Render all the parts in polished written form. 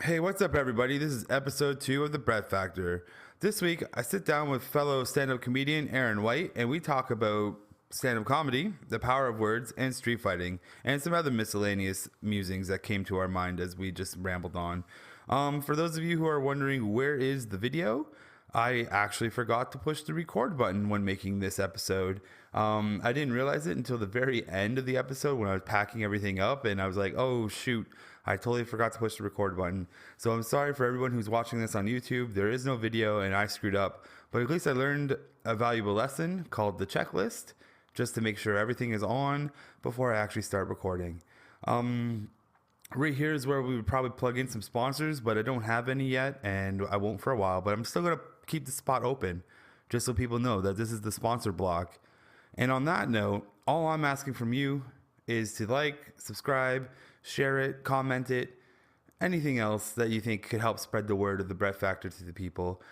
Hey, what's up, everybody? This is episode 2 of the Bret Factor. This week, I sit down with fellow stand-up comedian Erinn White, and we talk about stand-up comedy, the power of words, and street fighting, and some other miscellaneous musings that came to our mind as we just rambled on. For those of you who are wondering where is the video, I actually forgot to push the record button when making this episode. I didn't realize it until the very end of the episode when I was packing everything up, and I was like, oh, shoot. I totally forgot to push the record button. So I'm sorry for everyone who's watching this on YouTube. There is no video and I screwed up. But at least I learned a valuable lesson called the checklist, just to make sure everything is on before I actually start recording. Right here is where we would probably plug in some sponsors, but I don't have any yet and I won't for a while. But I'm still going to keep the spot open just so people know that this is the sponsor block. And on that note, all I'm asking from you is to like, subscribe, share it, comment it, anything else that you think could help spread the word of the Bret Factor to the people.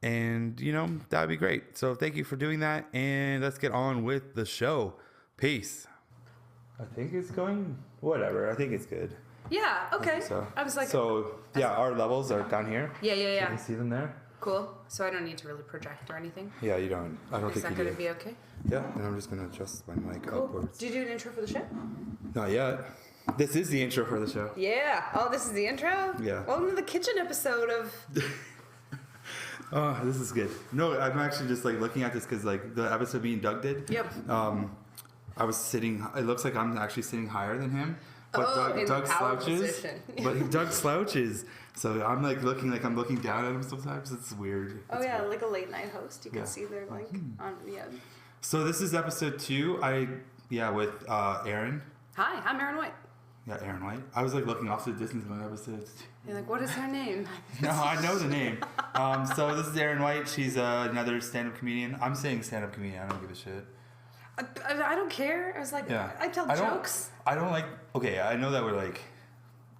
And, that would be great. So thank you for doing that. And let's get on with the show. Peace. I think it's going, whatever. I think it's good. Yeah, okay. I was like... So, yeah, our levels are down here. Yeah. Can you see them there? Cool. So I don't need to really project or anything? Yeah, you don't. I don't think you do. Is that going to be okay? Yeah, and I'm just going to adjust my mic upwards. Did you do an intro for the show? Not yet. This is the intro for the show. Yeah. Oh, this is the intro? Yeah. Welcome to the kitchen episode of... Oh, this is good. No, I'm actually just looking at this because the episode me and Doug did. Yep. I was sitting. It looks like I'm actually sitting higher than him. But Doug slouches. But Doug slouches. So I'm looking like I'm looking down at him sometimes. It's weird. Oh yeah, like a late night host. You can see their link on So this is episode 2. With Erinn. Hi, I'm Erinn White. Yeah, Erinn White. I was looking off to the distance when episode 2. You're like, what is her name? No, I know the name. So this is Erinn White. She's another stand-up comedian. I'm saying stand-up comedian. I don't give a shit. I don't care. I was like, yeah. I tell jokes. I don't like. Okay, I know that we're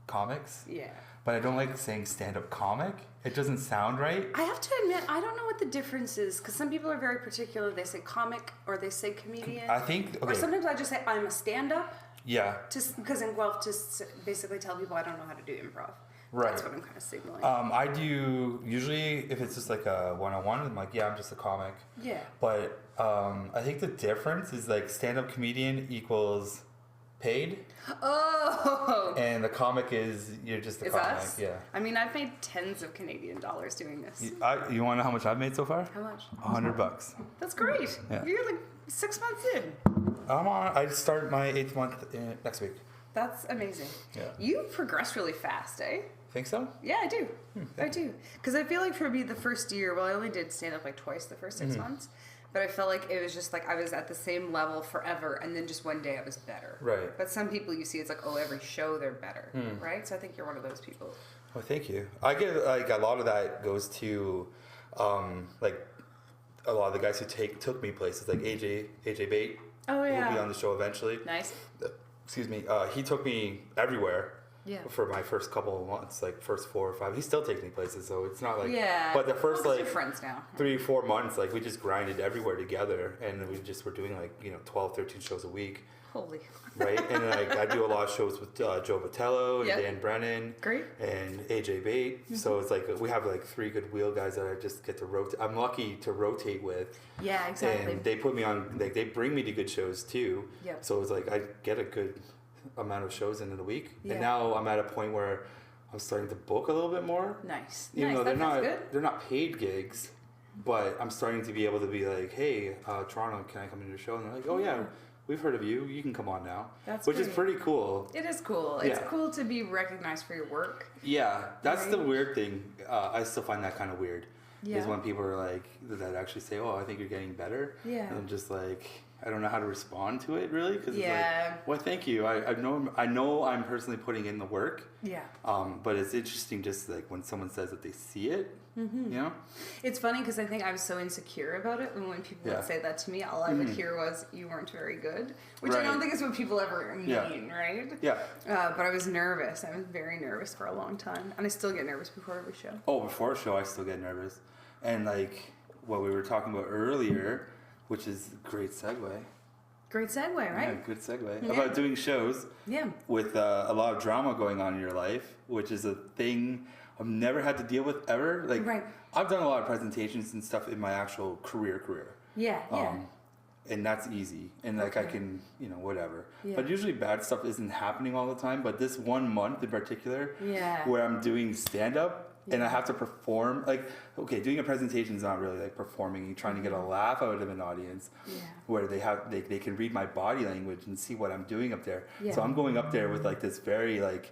comics. Yeah. But I don't like saying stand-up comic. It doesn't sound right. I have to admit, I don't know what the difference is because some people are very particular. They say comic or they say comedian. I think. Okay. Or sometimes I just say I'm a stand-up. Yeah. Because to basically tell people I don't know how to do improv. Right. That's what I'm kind of signaling. I do usually if it's just a one-on-one. I'm like, yeah, I'm just a comic. Yeah. But I think the difference is stand-up comedian equals paid. Oh. And the comic is you're just a comic. Us? Yeah. I mean, I've made tens of Canadian dollars doing this. You want to know how much I've made so far? How much? $100. That's great. Yeah. You're 6 months in. I start my 8th month next week. That's amazing. Yeah. You progress really fast, eh? Think so? Yeah, I do. I do. Because I feel like for me, the first year, I only did stand up twice the first 6 months. But I felt like it was just I was at the same level forever, and then just one day I was better. Right. But some people you see, it's every show they're better, right? So I think you're one of those people. Well, thank you. I get a lot of that goes to a lot of the guys who took me places, like AJ Bate. Oh yeah. He'll be on the show eventually. Nice. Excuse me. He took me everywhere. Yeah. For my first couple of months, first 4 or 5, he still takes me places, so it's not yeah. But the first you're friends now. 3-4 months, we just grinded everywhere together, and we just were doing 12, 13 shows a week. Holy. Right, and I do a lot of shows with Joe Vitello and Dan Brennan. Great. And AJ Bate. Mm-hmm. So it's we have 3 good wheel guys that I just get to rotate. I'm lucky to rotate with. Yeah, exactly. And they put me on. They bring me to good shows too. Yep. So it's I get a good amount of shows in a week, yeah. And now I'm at a point where I'm starting to book a little bit more. Nice. Even though good. they're not paid gigs, but I'm starting to be able to be hey, Toronto, can I come into your show? And they're like, oh yeah, we've heard of you. You can come on now. Which is pretty cool. It is cool. It's cool to be recognized for your work. Yeah, that's the weird thing. I still find that kind of weird. Yeah. Is when people are that actually say, oh, I think you're getting better. Yeah. And I'm just I don't know how to respond to it really, because it's well, thank you. I know I'm personally putting in the work. Yeah. But it's interesting just when someone says that they see it. Mm-hmm. You know. It's funny because I think I was so insecure about it, and when people would say that to me, all I would hear was, "You weren't very good," which I don't think is what people ever mean, right? Yeah. But I was nervous. I was very nervous for a long time, and I still get nervous before every show. Oh, before a show, I still get nervous, and what we were talking about earlier, which is a great segue. Great segue, right? Yeah, good segue. Yeah. About doing shows Yeah. with a lot of drama going on in your life, which is a thing I've never had to deal with ever. Like, Right. I've done a lot of presentations and stuff in my actual career. Yeah, yeah. And that's easy. And like I can, whatever. Yeah. But usually bad stuff isn't happening all the time. But this 1 month in particular, Yeah. where I'm doing stand up and I have to perform, like, okay, doing a presentation is not really like performing. You're trying to get a laugh out of an audience where they can read my body language and see what I'm doing up there. Yeah. So I'm going up there with like this very like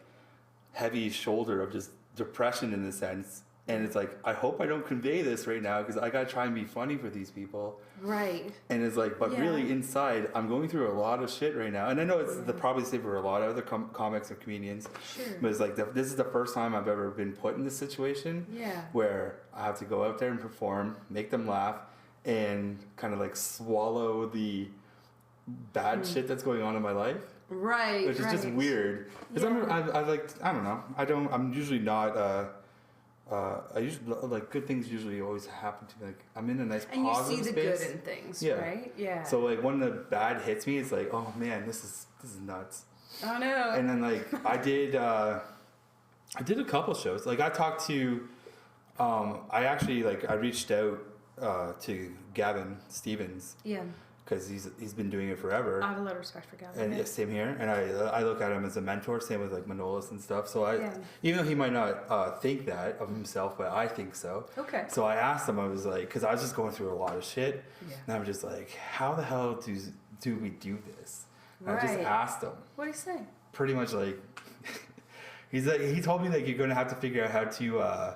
heavy shoulder of just depression in a sense. And it's like, I hope I don't convey this right now because I got to try and be funny for these people. Right. And it's like, but really inside, I'm going through a lot of shit right now. And I know it's probably the same for a lot of other comics or comedians. Sure. But it's like, this is the first time I've ever been put in this situation where I have to go out there and perform, make them laugh, and kind of like swallow the bad shit that's going on in my life. Right. Which is just weird. Because I don't know. I'm usually not... I usually like good things usually always happen to me. Like I'm in a nice and positive you see the space. good in things, Yeah. right? Yeah. So like when the bad hits me, it's like, oh man, this is nuts. Oh no. And then like I did a couple shows. Like I talked to, I reached out to Gavin Stevens. Yeah. Because he's been doing it forever. I have a lot of respect for Gavin. And same here. And I look at him as a mentor. Same with like Manolis and stuff. So even though he might not think that of himself, but I think so. Okay. So I asked him. I was like, because I was just going through a lot of shit, and I'm just like, how the hell do we do this? And I just asked him. What did he say? Pretty much like, he told me like you're going to have to figure out how to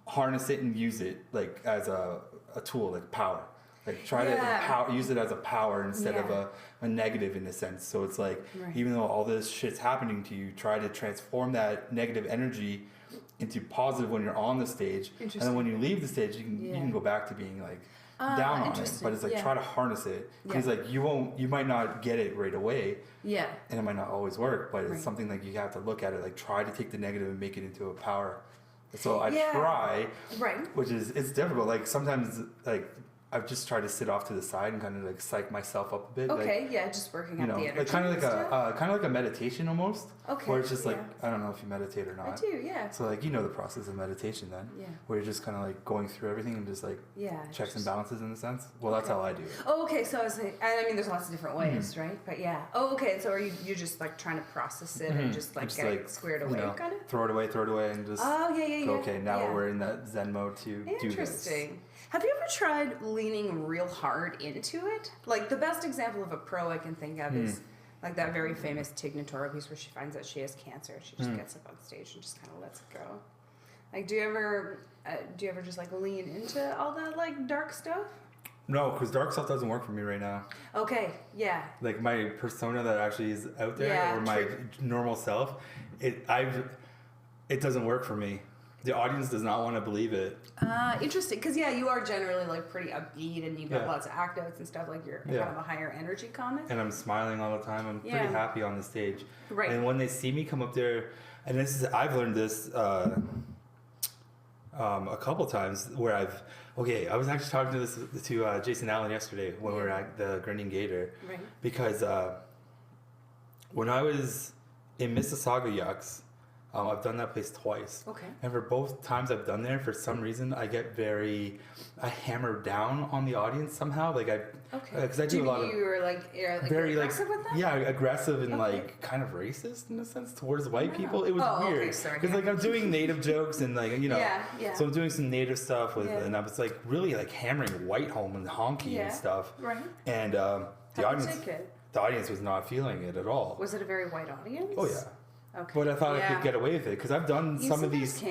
harness it and use it like as a tool, like power. Like try to use it as a power instead of a negative in a sense. So it's like even though all this shit's happening to you, try to transform that negative energy into positive when you're on the stage, and then when you leave the stage, you can go back to being like down on it. But it's like try to harness it because like you might not get it right away. Yeah. And it might not always work, but it's something like you have to look at it like try to take the negative and make it into a power. So I try, which is it's difficult. Like sometimes like. I've just tried to sit off to the side and kind of like psych myself up a bit. Okay, like, just working up the energy. Like kind of like a meditation almost. Okay. Where it's just like I don't know if you meditate or not. I do, yeah. So like the process of meditation then. Yeah. Where you're just kind of like going through everything and just like checks and balances in a sense. Well, that's how I do it. Oh, okay. So I was like, I mean, there's lots of different ways, right? But yeah. Oh, okay. So are you're just like trying to process it and just like get it squared away, kind of? Throw it away, and just. Oh yeah. Go, okay, now we're in that Zen mode to do this. Interesting. Have you ever tried leaning real hard into it? Like the best example of a pro I can think of is like that very famous Tig Notaro piece where she finds out she has cancer. She just gets up on stage and just kind of lets it go. Like, do you ever just like lean into all that like dark stuff? No, because dark stuff doesn't work for me right now. Okay, yeah. Like my persona that actually is out there, or my normal self, it doesn't work for me. The audience does not want to believe it. Interesting, because you are generally like pretty upbeat, and you've got lots of act outs and stuff. Like you're kind of a higher energy comic. And I'm smiling all the time. I'm pretty happy on the stage. Right. And when they see me come up there, and I've learned this a couple times where I was actually talking to Jason Allen yesterday when we were at the Grinning Gator. Right. Because when I was in Mississauga Yucks. I've done that place twice. Okay. And for both times I've done there, for some reason, I hammer down on the audience somehow. Like because I do a lot of. You're very aggressive with that? Yeah, aggressive and like kind of racist in a sense towards white people. It was weird. Because like I'm doing native jokes and like so I'm doing some native stuff and I was like really like hammering white home and honky and stuff. Right. And the audience was not feeling it at all. Was it a very white audience? Oh yeah. Okay. But I thought I could get away with it because I've done some of these.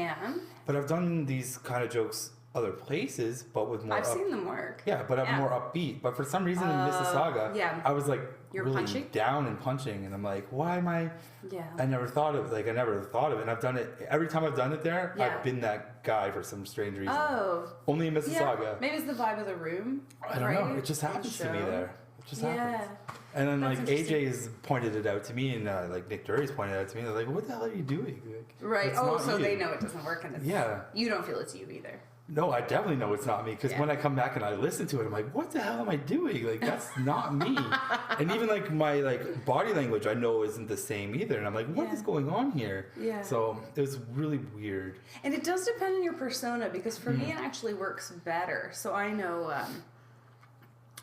But I've done these kind of jokes other places, but with more. I've seen them work. Yeah, but I'm more upbeat. But for some reason in Mississauga, I was like really punching? Down and punching, and I'm like, why am I? Yeah. I never thought of it, and I've done it every time I've done it there. I've been that guy for some strange reason. Oh. Only in Mississauga. Yeah. Maybe it's the vibe of the room. I don't know. It just happens to me there. It just happens. And then like AJ's pointed it out to me, and like Nick Dury's pointed it out to me. They're like, "What the hell are you doing?" Like, right. Oh, so they know it doesn't work, and you don't feel it's you either. No, I definitely know it's not me because Yeah. when I come back and I listen to it, I'm like, what the hell am I doing? Like, that's not me. And even like my like body language, I know isn't the same either. And I'm like, what is going on here? Yeah. So it was really weird. And it does depend on your persona because for me, it actually works better. So I know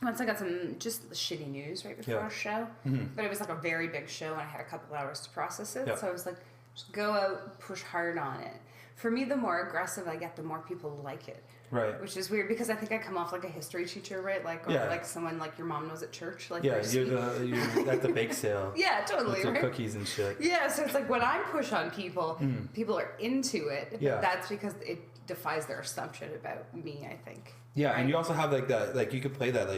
once I got some just shitty news right before our show, but it was like a very big show and I had a couple hours to process it. So I was like, just go out, push hard on it. For me, the more aggressive I get, the more people like it. Right. Which is weird because I think I come off like a history teacher, right? Like, or like someone like your mom knows at church. Like, you're at the bake sale. Yeah, totally. With right? the cookies and shit. Yeah, so it's like when I push on people, people are into it. Yeah. That's because it defies their assumption about me, I think. Yeah, right? And you also have like that, like you could play that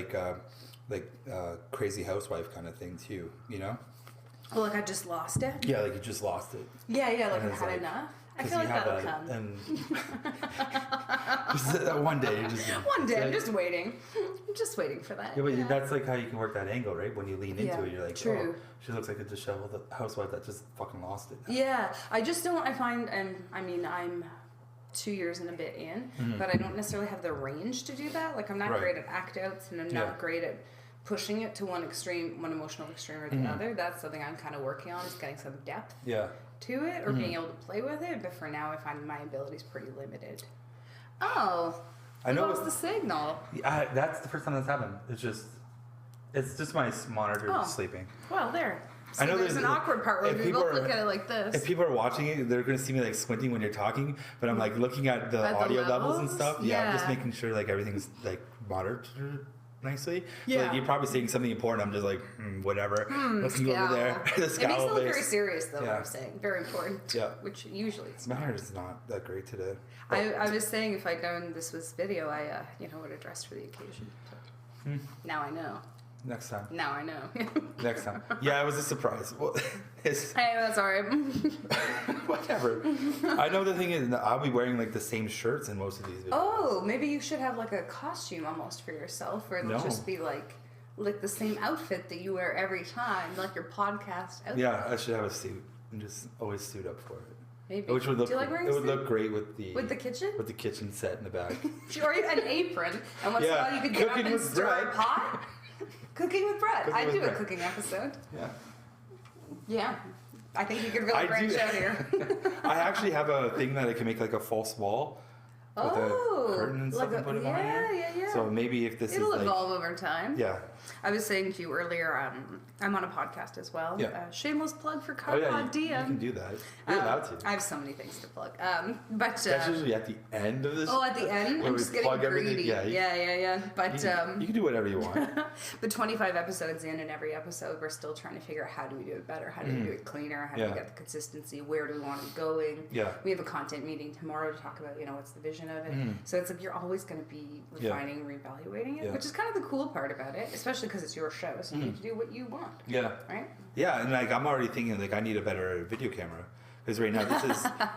like crazy housewife kind of thing too, you know? Oh, like I just lost it? Yeah, like you just lost it. Yeah, like I had enough. I feel like that'll come. And just, one day, one day, I'm just waiting. I'm just waiting for that. Yeah, but that's like how you can work that angle, right? When you lean into it, you're like, true. Oh, she looks like a disheveled housewife that just fucking lost it. Yeah, I just don't. I find, and I mean, I'm 2 years and a bit in, but I don't necessarily have the range to do that. Like, I'm not great at act outs, and I'm not great at pushing it to one extreme, one emotional extreme or the other. That's something I'm kind of working on, is getting some depth to it, or being able to play with it. But for now, I find my ability's pretty limited. Oh, I know lost the signal. That's the first time that's happened. It's just my monitor sleeping. Well, there. So I know there's an awkward part where we both look at it like this. If people are watching it, they're going to see me like squinting when you're talking, but I'm like looking at the audio levels and stuff. Yeah, I'm just making sure like everything's like monitored nicely. Yeah. So like you're probably saying something important. I'm just like, whatever. Looking over there. The it makes it look very serious though, what I'm saying. Very important. Yeah. Which usually it's my hair is not that great today. I was saying if I'd known this was video, I would have dressed for the occasion. Now I know. Next time. Now I know. Next time. Yeah, it was a surprise. Well, hey, that's alright. Whatever. I know the thing is, I'll be wearing like the same shirts in most of these videos. Oh, maybe you should have like a costume almost for yourself, where it'll just be like the same outfit that you wear every time, like your podcast outfit. Yeah, I should have a suit and just always suit up for it. Maybe. Which would look, do you like wearing it would look great with the kitchen? With the kitchen set in the back. Or an apron, and once in a while you could get up and stir a pot. Cooking with Bret. I'd do a cooking episode. Yeah. Yeah. I think you could really branch out here. I actually have a thing that I can make like a false wall with a curtain and stuff and put it on here. Yeah. So maybe if this It'll evolve over time. Yeah. I was saying to you earlier, I'm on a podcast as well. Yeah. Shameless plug for Pod DM. You can do that. You're allowed to. I have so many things to plug. But that's usually at the end of this. Oh, at the end? I'm just getting greedy. Yeah. But you can do whatever you want. But 25 episodes in, and every episode we're still trying to figure out how do we do it better, how do we do it cleaner, how do we get the consistency, where do we want it going. Yeah. We have a content meeting tomorrow to talk about, what's the vision of it. So it's like you're always going to be refining and reevaluating it, which is kind of the cool part about it, especially because it's your show, so you need to do what you want. Yeah. Right? Yeah, and like I'm already thinking like I need a better video camera. Because right now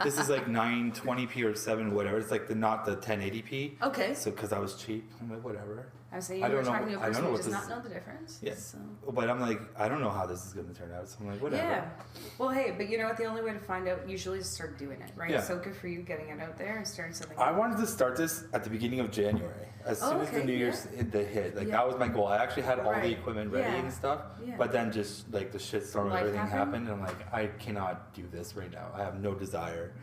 this is like 920p or 7 whatever. It's like not the 1080p. Okay. So because I was cheap, I'm like whatever. I was saying you were talking to a person who does not know the difference. Yeah. So. But I'm like, I don't know how this is going to turn out. So I'm like, whatever. Yeah. Well, hey, but you know what? The only way to find out usually is to start doing it, right? Yeah. So good for you getting it out there and starting something. I wanted to start this at the beginning of January. As soon as the New Year's hit. Like that was my goal. I actually had all the equipment ready and stuff. Yeah. But then just like the shitstorm and everything happened. And I'm like, I cannot do this right now. I have no desire.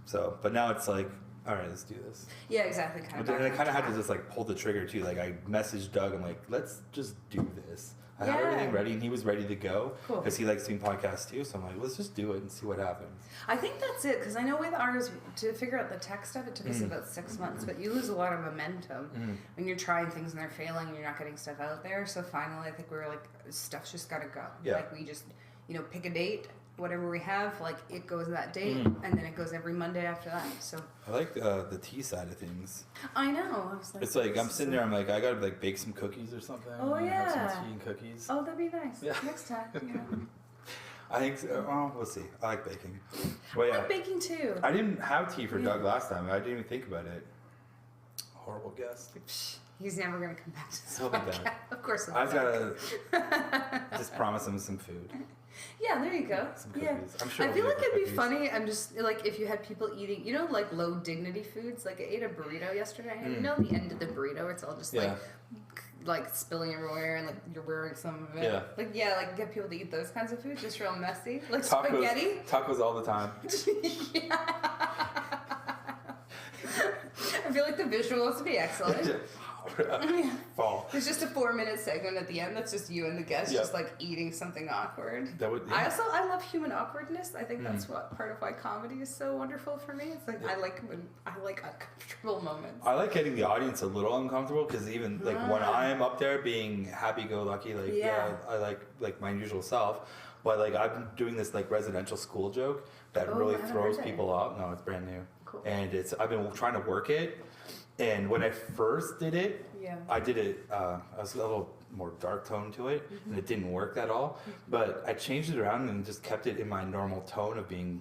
So, but now it's like, all right, let's do this. Yeah, exactly. But then I kind of had to just like pull the trigger too. Like I messaged Doug. I'm like, let's just do this. I had everything ready, and he was ready to go because he likes doing podcasts too. So I'm like, let's just do it and see what happens. I think that's it because I know with ours to figure out the tech stuff, it took us about 6 months. But you lose a lot of momentum when you're trying things and they're failing and you're not getting stuff out there. So finally, I think we were like, stuff's just got to go. Yeah. Like we just, pick a date. Whatever we have, like it goes that date, and then it goes every Monday after that. So I like the tea side of things. I know. I was like, it's like I'm sitting there. I'm like, I gotta like bake some cookies or something. Oh yeah, have some tea and cookies. Oh, that'd be nice. Yeah. Next time. I think. So. We'll see. I like baking. Well, I like baking too. I didn't have tea for Doug last time. I didn't even think about it. Horrible guest. He's never gonna come back to this podcast. Of course not. I've gotta just promise him some food. Yeah, there you go. Some Yeah. cookies. I'm sure I feel I'll like get it'd be cookies. funny. I'm just like if you had people eating, you know, like low dignity foods. Like I ate a burrito yesterday, and you know the end of the burrito, it's all just like spilling everywhere, and like you're wearing some of it. Yeah. Like like get people to eat those kinds of foods, just real messy, like Tacos, spaghetti. Tacos all the time. Yeah. I feel like the visuals would be excellent. Fall. There's just a 4-minute segment at the end that's just you and the guest just like eating something awkward. That would. I love human awkwardness. I think that's what part of why comedy is so wonderful for me. It's like I like uncomfortable moments. I like getting the audience a little uncomfortable because even like when I'm up there being happy-go-lucky, like I like my usual self, but like I'm doing this like residential school joke that really throws people off. No, it's brand new, and I've been trying to work it. And when I first did it, I did it, I was a little more dark tone to it, and it didn't work at all. But I changed it around and just kept it in my normal tone of being,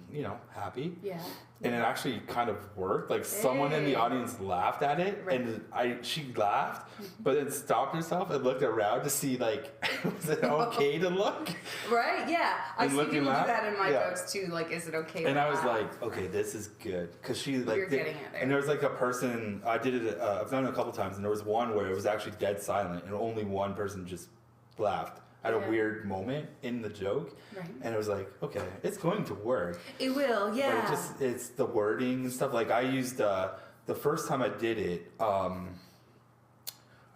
happy. Yeah. And it actually kind of worked. Like someone in the audience laughed at it, and she laughed, but then stopped herself and looked around to see like, was it okay to look? Right. Yeah. I see people do that in my jokes too. Like, is it okay? And I was like, okay, this is good, because she like. You're getting it there. And there was like a person. I did it. I've done it a couple times, and there was one where it was actually dead silent, and only one person just laughed at a weird moment in the joke, and it was like, okay, it's going to work. It will, yeah. But it's the wording and stuff. Like I used the first time I did it, I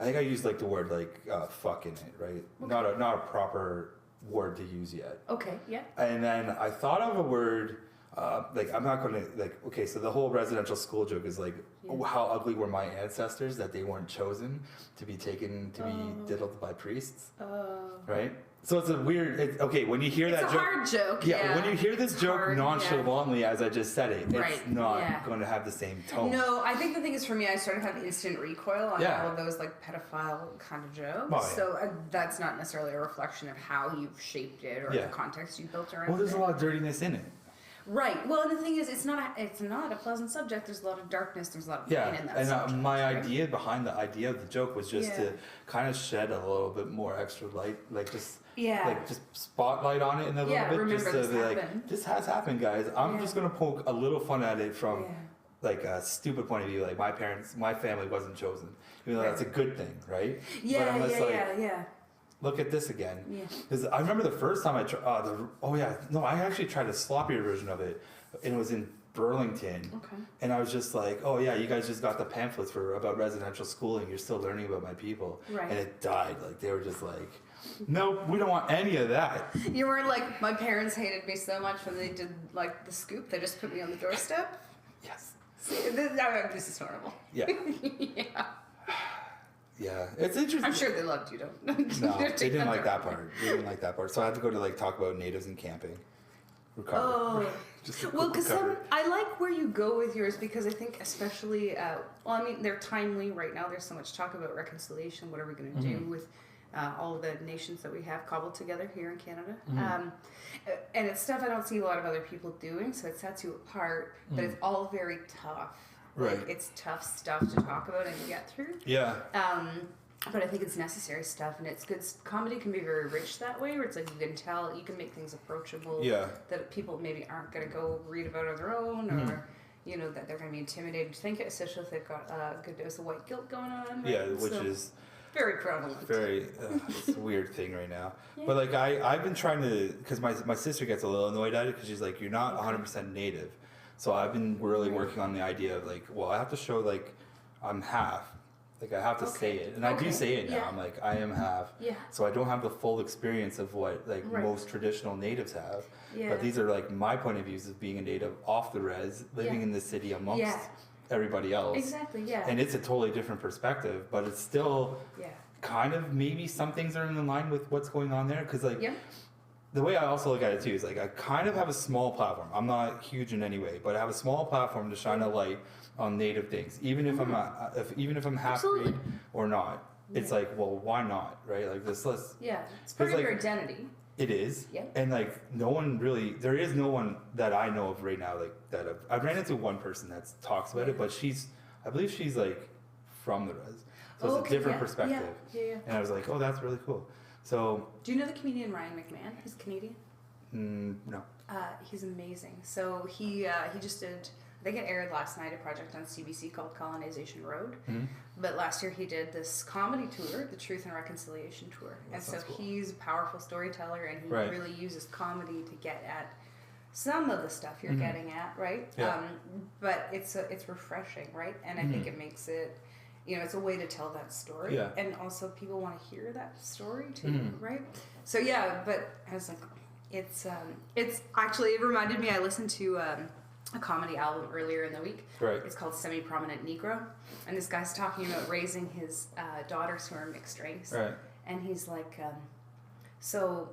think I used like the word like fuck in it, right? Okay. Not a proper word to use yet. Okay, yeah. And then I thought of a word. Like I'm not gonna like, okay, so the whole residential school joke is like, oh, how ugly were my ancestors that they weren't chosen to be taken to be diddled by priests, right? So it's a weird. Okay, when you hear that joke, it's a hard joke. Yeah, when you hear this joke nonchalantly, as I just said it, it's not going to have the same tone. No, I think the thing is for me, I started to have instant recoil on all of those like pedophile kind of jokes. Oh, so that's not necessarily a reflection of how you've shaped it or the context you built around it. Well, there's a lot of dirtiness in it. Right. Well, and the thing is, it's not a pleasant subject. There's a lot of darkness. There's a lot of pain in that subject. And my idea behind the idea of the joke was just to kind of shed a little bit more extra light, like just spotlight on it in a little bit, just to be like, this has happened, guys. I'm just gonna poke a little fun at it from like a stupid point of view. Like my family wasn't chosen. Even though that's a good thing, right? Yeah, but I'm just look at this again. Because I remember the first time I tried. I actually tried a sloppier version of it, and it was in Burlington. Okay. And I was just like, oh yeah, you guys just got the pamphlets about residential schooling. You're still learning about my people. Right. And it died. Like they were just like, no, we don't want any of that. You weren't like, my parents hated me so much when they did like the scoop. They just put me on the doorstep. Yes. See, this is horrible. Yeah. Yeah. Yeah, it's interesting. I'm sure they loved you, don't? No, they didn't like that part. They didn't like that part. So I had to go to like talk about natives and camping. Recover. Oh, well, because I like where you go with yours, because I think especially, they're timely right now. There's so much talk about reconciliation. What are we going to do with all the nations that we have cobbled together here in Canada? And it's stuff I don't see a lot of other people doing, so it sets you apart. But it's all very tough. Right. Like, it's tough stuff to talk about and get through. Yeah. But I think it's necessary stuff, and it's good. Comedy can be very rich that way, where it's like you can make things approachable. Yeah. That people maybe aren't going to go read about on their own, or that they're going to be intimidated to think it, especially if they've got a good dose of white guilt going on. Right? Yeah, which is very prevalent. It's a weird thing right now. Yeah. But like I've been trying to, because my sister gets a little annoyed at it because she's like, you're not 100% native. So I've been really working on the idea of like, well, I have to show like I'm half. Like I have to say it, and I do say it now. I'm like, I am half. Yeah. So I don't have the full experience of what like most traditional natives have. Yeah. But these are like my point of views as being a native off the res, living in the city amongst everybody else. Exactly. Yeah. And it's a totally different perspective, but it's still kind of maybe some things are in line with what's going on there, because like. Yeah. The way I also look at it too is like I kind of have a small platform. I'm not huge in any way, but I have a small platform to shine a light on native things, even if I'm half breed or not. It's like, well, why not, right? Like this, it's part of your identity. It is, and like there is no one that I know of right now like that. I've ran into one person that talks about it, but I believe she's like from the res, so it's a different perspective. Yeah. And I was like, oh, that's really cool. So, do you know the comedian Ryan McMahon? He's Canadian. No. He's amazing. So he just did. I think it aired last night, a project on CBC called Colonization Road. Mm-hmm. But last year he did this comedy tour, the Truth and Reconciliation Tour. And so cool. he's a powerful storyteller, and he Right. really uses comedy to get at some of the stuff you're getting at, right? Yeah. But it's refreshing, right? And I think it makes it, it's a way to tell that story. Yeah. And also people want to hear that story too, right? So yeah, but I was like, it's actually, it reminded me, I listened to a comedy album earlier in the week. Right. It's called Semi-Prominent Negro. And this guy's talking about raising his daughters who are mixed race. Right. And he's like, so,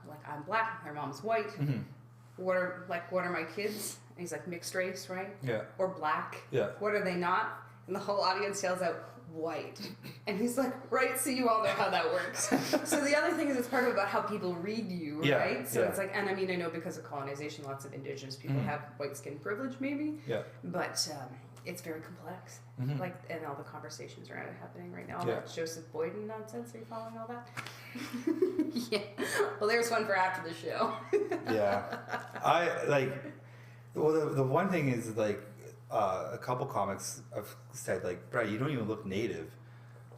like I'm black, their mom's white. Mm-hmm. What are my kids? And he's like, mixed race, right? Yeah. Or black. Yeah. What are they not? And the whole audience yells out, white. And he's like, right, so you all know how that works. So the other thing is it's part of about how people read you, Yeah, right? So yeah. it's like, and I mean, I know because of colonization, lots of indigenous people have white skin privilege maybe. Yeah. But it's very complex. Mhm. Like, and all the conversations around it happening right now. All Yeah. that Joseph Boyden nonsense, are you following all that? Yeah. Well, there's one for after the show. Yeah. Well, the one thing is, like, a couple comics have said, like, Brett, you don't even look native.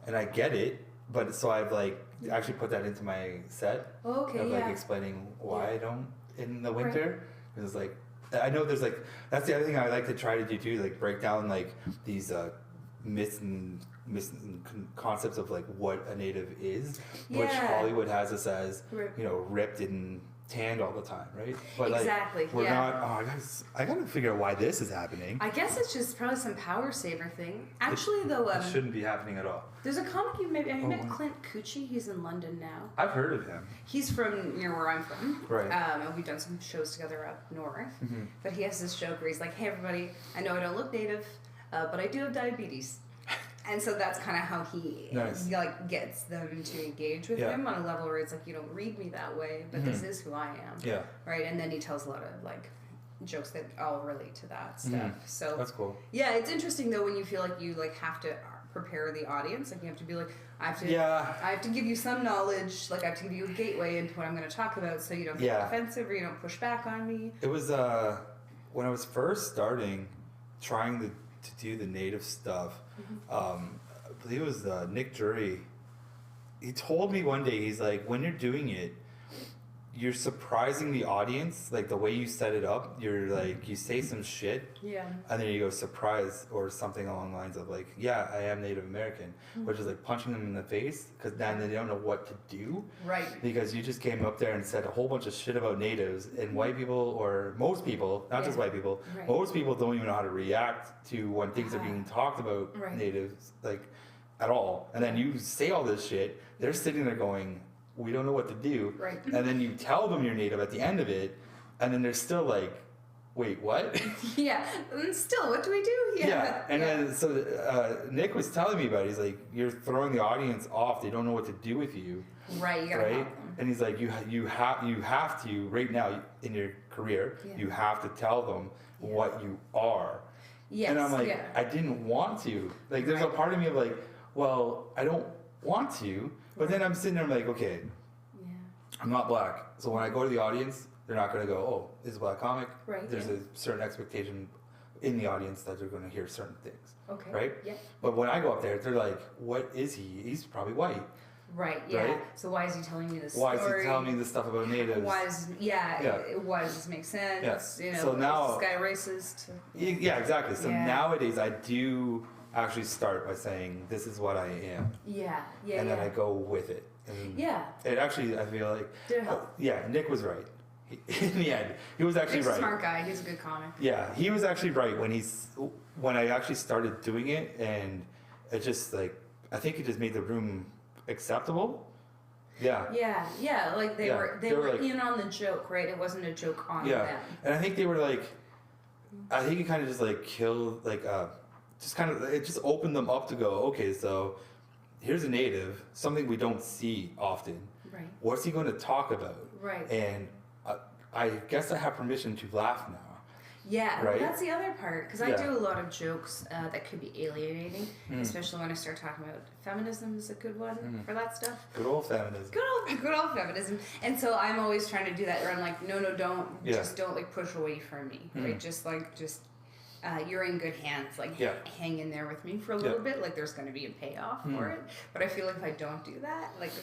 And I get it, but so I've, like, actually put that into my set. Okay, of, like, yeah. explaining why Yeah. I don't in the winter. Because, like, I know there's, like, that's the other thing I like to try to do, too, like, break down, like, these myths and concepts of, like, what a native is, which Yeah. Hollywood has us as, Right. ripped and tanned all the time, right? But Exactly, like, we're yeah. not. Oh, I gotta figure out why this is happening. I guess it's just probably some power saver thing. Actually, though, It shouldn't be happening at all. there's a comic you maybe. Have you met wow. Clint Cucci? He's in London now. I've heard of him. He's from near where I'm from. Right. And we've done some shows together up north. But he has this joke where he's like, hey, everybody, I know I don't look native, but I do have diabetes. And so that's kind of how he Nice. like gets them to engage with Yeah. him on a level where it's like, you don't read me that way, but this is who I am. Yeah. Right. And then he tells a lot of like jokes that all relate to that stuff. So That's cool. yeah, it's interesting though when you feel like you like have to prepare the audience. Like you have to be like, I have to give you some knowledge. Like I have to give you a gateway into what I'm going to talk about, so you don't get Yeah. defensive or you don't push back on me. It was when I was first starting, trying to do the native stuff. I believe it was Nick Jury. He told me one day, he's like, when you're doing it, you're surprising the audience, like the way you set it up. You're like, you say some shit, Yeah. and then you go surprise or something along the lines of like, yeah, I am Native American, which is like punching them in the face because then they don't know what to do. Right. Because you just came up there and said a whole bunch of shit about natives, and white people, or most people, not just Yeah. white people, Right. most people don't even know how to react to when things are being talked about Right. natives, like at all. And then you say all this shit, they're sitting there going, we don't know what to do. Right. And then you tell them you're native at the end of it, and then they're still like, wait, what? Yeah. And still, what do we do? Yeah. And then so Nick was telling me about it. He's like, you're throwing the audience off. They don't know what to do with you. Right. You gotta Right. help them. And he's like, you have to right now in your career, Yeah. you have to tell them what you are. Yes. And I'm like, yeah. I didn't want to. Like, there's a Right. part of me of like, well, I don't want to. But then I'm sitting there, I'm like, okay, Yeah. I'm not black. So when I go to the audience, they're not going to go, oh, this is a black comic. Right, There's yeah. a certain expectation in the audience that they're going to hear certain things. Okay. Right? Yeah. But when I go up there, they're like, what is he? He's probably white. Right. Yeah. Right? So why is he telling me this Why story? is he telling me this stuff about natives? Why is Yeah. why does this make sense? Yeah. You know, So now- is this guy racist? Yeah, exactly. So Yeah. nowadays I do actually start by saying, this is what I am. Yeah. Yeah. And yeah. then I go with it. And Yeah. it actually, I feel like, Did it help? yeah, Nick was right. In the end, he was actually Nick's a right. smart guy. He's a good comic. Yeah, he was actually right when I actually started doing it, and it just like, I think it just made the room acceptable. Yeah. Yeah. Yeah. Like they Yeah, were they were like- in on the joke, right? It wasn't a joke on Yeah, them. and I think they were like, I think it kind of just like killed, like, just kind of, it just opened them up to go, okay, so here's a native, something we don't see often. Right. What's he going to talk about? Right. And I guess I have permission to laugh now. Yeah, Right? well, that's the other part, because I Yeah. do a lot of jokes that could be alienating, especially when I start talking about feminism is a good one for that stuff. Good old feminism. Good old feminism. And so I'm always trying to do that where I'm like, no, don't, Yeah. just don't like push away from me, right? Just you're in good hands. Like, Yeah. hang in there with me for a little bit. Like, there's going to be a payoff for it. But I feel like if I don't do that, like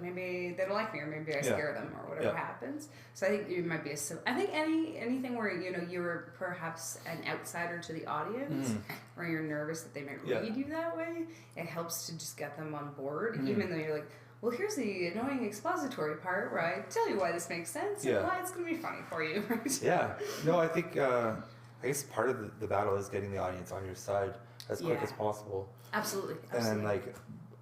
maybe they don't like me, or maybe I scare them, or whatever happens. So I think it might be I think anything where you're perhaps an outsider to the audience, or you're nervous that they might read you that way, it helps to just get them on board, even though you're like, well, here's the annoying expository part where I tell you why this makes sense and why it's going to be funny for you. Yeah. No, I think, I guess part of the battle is getting the audience on your side as quick as possible. Absolutely. And then, like,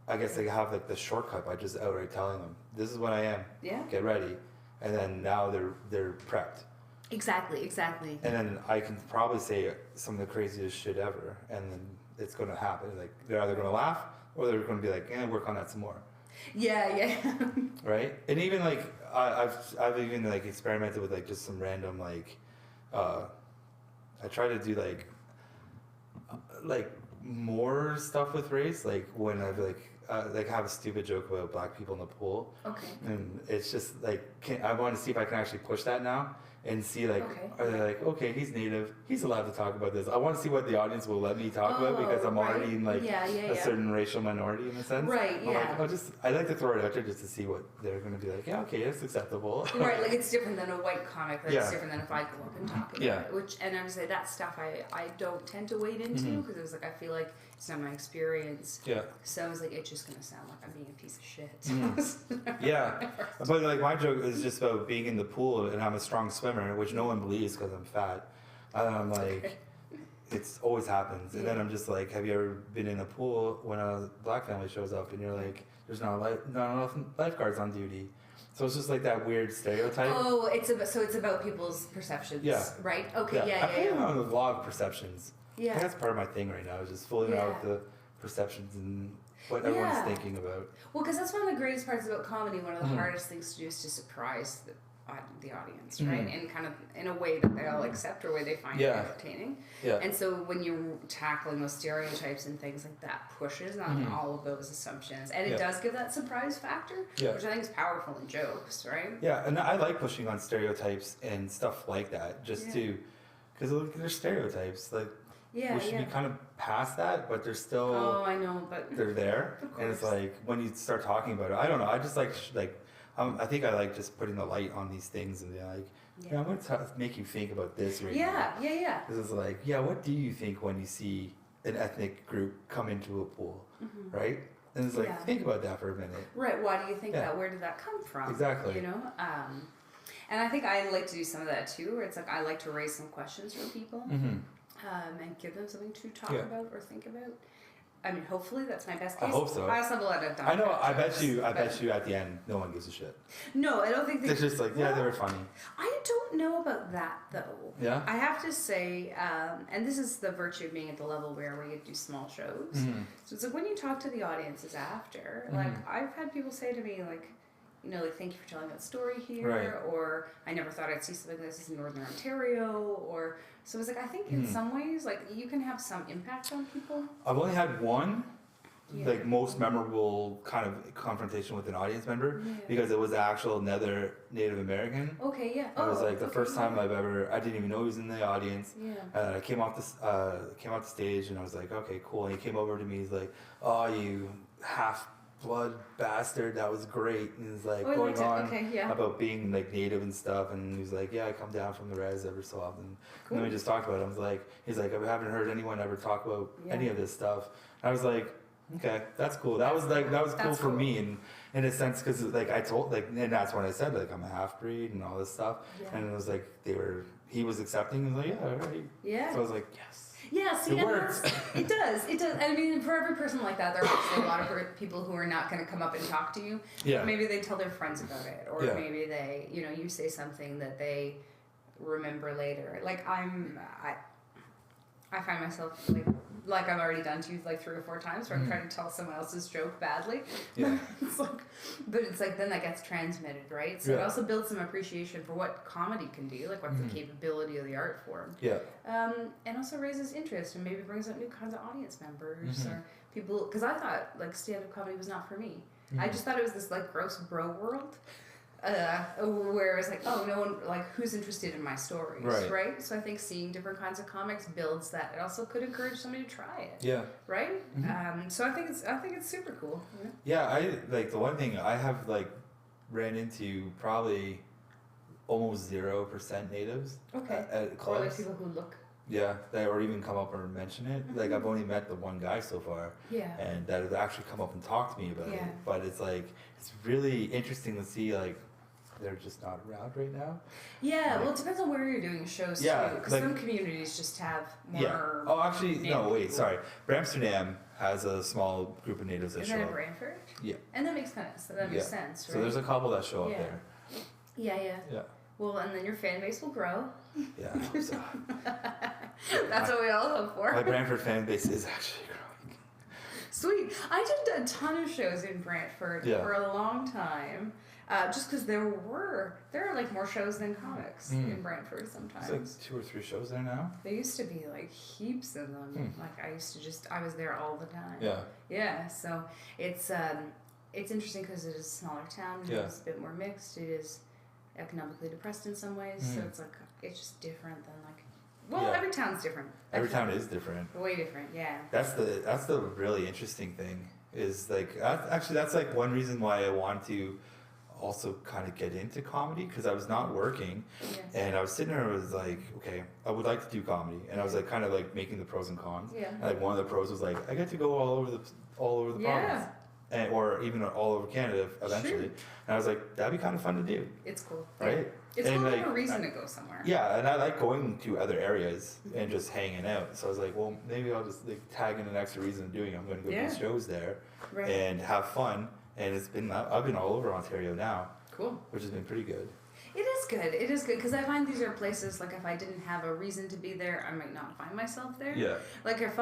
I guess they have, like, the shortcut by just outright telling them, this is what I am. Yeah. Get ready. And then now they're prepped. Exactly. And then I can probably say some of the craziest shit ever. And then it's going to happen. Like, they're either going to laugh or they're going to be like, work on that some more. Yeah. Right? And even, like, I've even, like, experimented with, like, just some random, like, I try to do, like more stuff with race, like when I've, like have a stupid joke about black people in the pool. Okay. And it's just, like, I want to see if I can actually push that now. And see, like, are they like, okay, he's native, he's allowed to talk about this. I want to see what the audience will let me talk about, because I'm already in, like, a certain racial minority in a sense. Right, I like to throw it out there just to see what they're going to be like. Yeah, okay, it's acceptable. Right, like it's different than a white comic, or it's different than if I go up and talk about it. And I would say that stuff I don't tend to wade into, because it was like, I feel like it's not my experience. Yeah. So I was like, it's just going to sound like I'm being a piece of shit. Yeah. But, like, my joke is just about being in the pool and I'm a strong swimmer, which no one believes because I'm fat. And I'm like, it's always happens. And then I'm just like, have you ever been in a pool when a black family shows up and you're like, there's not enough lifeguards on duty? So it's just like that weird stereotype. Oh, it's about people's perceptions. Yeah. Right? Okay, I play on the vlog perceptions. Yeah. That's part of my thing right now, is just fooling around with the perceptions and what everyone's thinking about. Well, because that's one of the greatest parts about comedy. One of the hardest things to do is to surprise the audience, right? And kind of in a way that they all accept, or a way they find it entertaining. Yeah. And so when you're tackling those stereotypes and things like that, pushes on all of those assumptions, and it does give that surprise factor, which I think is powerful in jokes, right? Yeah, and I like pushing on stereotypes and stuff like that, just to, because they're stereotypes, like. We should be kind of past that, but they're still. Oh, I know, but they're there, and it's like when you start talking about it, I don't know. I just like I think I like just putting the light on these things and being like, I'm going to make you think about this right now. Yeah. Because it's like, what do you think when you see an ethnic group come into a pool, right? And it's like, think about that for a minute. Right. Why do you think that? Where did that come from? Exactly. You know. And I think I like to do some of that too, where it's like I like to raise some questions for people. And give them something to talk about or think about. I mean, hopefully that's my best case. I hope so. I also have a lot of I know. I bet you at the end, no one gives a shit. No, I don't think it's just like, they were funny. I don't know about that though. Yeah. I have to say, and this is the virtue of being at the level where we do small shows. So it's like when you talk to the audiences after, like I've had people say to me like, like, thank you for telling that story here, or I never thought I'd see something like this in Northern Ontario, or so it's like I think in some ways like you can have some impact on people. I've only had one, like most memorable kind of confrontation with an audience member because it was the actual Native American. Okay, yeah. It was like the first time I didn't even know he was in the audience. Yeah. I came off the stage and I was like, okay, cool. And he came over to me. He's like, oh, you half-blood bastard, that was great. And he's like going on about being like Native and stuff. And he's like, I come down from the res every so often. Cool. And then we just talked about it. I was like, he's like, I haven't heard anyone ever talk about any of this stuff. And I was like, okay, that's cool. That was cool for me, and in a sense, because like I told, like, and that's when I said like I'm a half breed and all this stuff, and it was like he was accepting, and like right, so I was like, yes, see, it works. It does. I mean, for every person like that, there are actually a lot of people who are not going to come up and talk to you. Yeah. Maybe they tell their friends about it, or maybe they, you say something that they remember later. Like I find myself like like I've already done to you like 3 or 4 times where I'm trying to tell someone else's joke badly. Yeah. But it's like then that gets transmitted, right? So it also builds some appreciation for what comedy can do, like what's the capability of the art form. Yeah. And also raises interest and maybe brings up new kinds of audience members or people. Because I thought like stand-up comedy was not for me. I just thought it was this like gross bro world. Where it's like, oh, no one, like, who's interested in my stories, right? So I think seeing different kinds of comics builds that. It also could encourage somebody to try it, right? So I think it's super cool. Yeah, I like the one thing I have like ran into probably almost 0% natives at clubs. Or like people who look. Yeah, that or even come up or mention it. Like I've only met the one guy so far, and that has actually come up and talked to me about it. But it's like it's really interesting to see like. They're just not around right now. Yeah, well, it depends on where you're doing shows too. Because like, some communities just have more. Yeah. Oh, actually, no. Wait, sorry. Amsterdam has a small group of natives that show up. Is that in Brantford? Yeah. And that makes sense. That makes sense, right? So there's a couple that show up there. Yeah. Well, and then your fan base will grow. Yeah. I hope so. That's what we all hope for. My Brantford fan base is actually growing. Sweet. I did a ton of shows in Brantford for a long time. Just because there are like more shows than comics in Brantford sometimes. There's like 2 or 3 shows there now. There used to be like heaps of them. Like I was there all the time. Yeah. Yeah. So it's interesting because it is a smaller town. It's a bit more mixed. It is economically depressed in some ways. So it's like it's just different than like. Well, every town's different. Every town is different. Way different. Yeah. That's the really interesting thing is like actually that's like one reason why I want to. Also kind of get into comedy because I was not working and I was sitting there and I was like, okay, I would like to do comedy, and I was like kind of like making the pros and cons. And like one of the pros was like I get to go all over the province or even all over Canada eventually. And I was like, that'd be kind of fun to do. It's cool, right? It's and cool to like, have a reason to go somewhere. Yeah, and I like going to other areas and just hanging out. So I was like, well, maybe I'll just like tag in an extra reason of doing it. I'm going to go do shows there and have fun. And I've been all over Ontario now. Cool. Which has been pretty good. It is good. It is good because I find these are places like if I didn't have a reason to be there, I might not find myself there. Yeah. Like if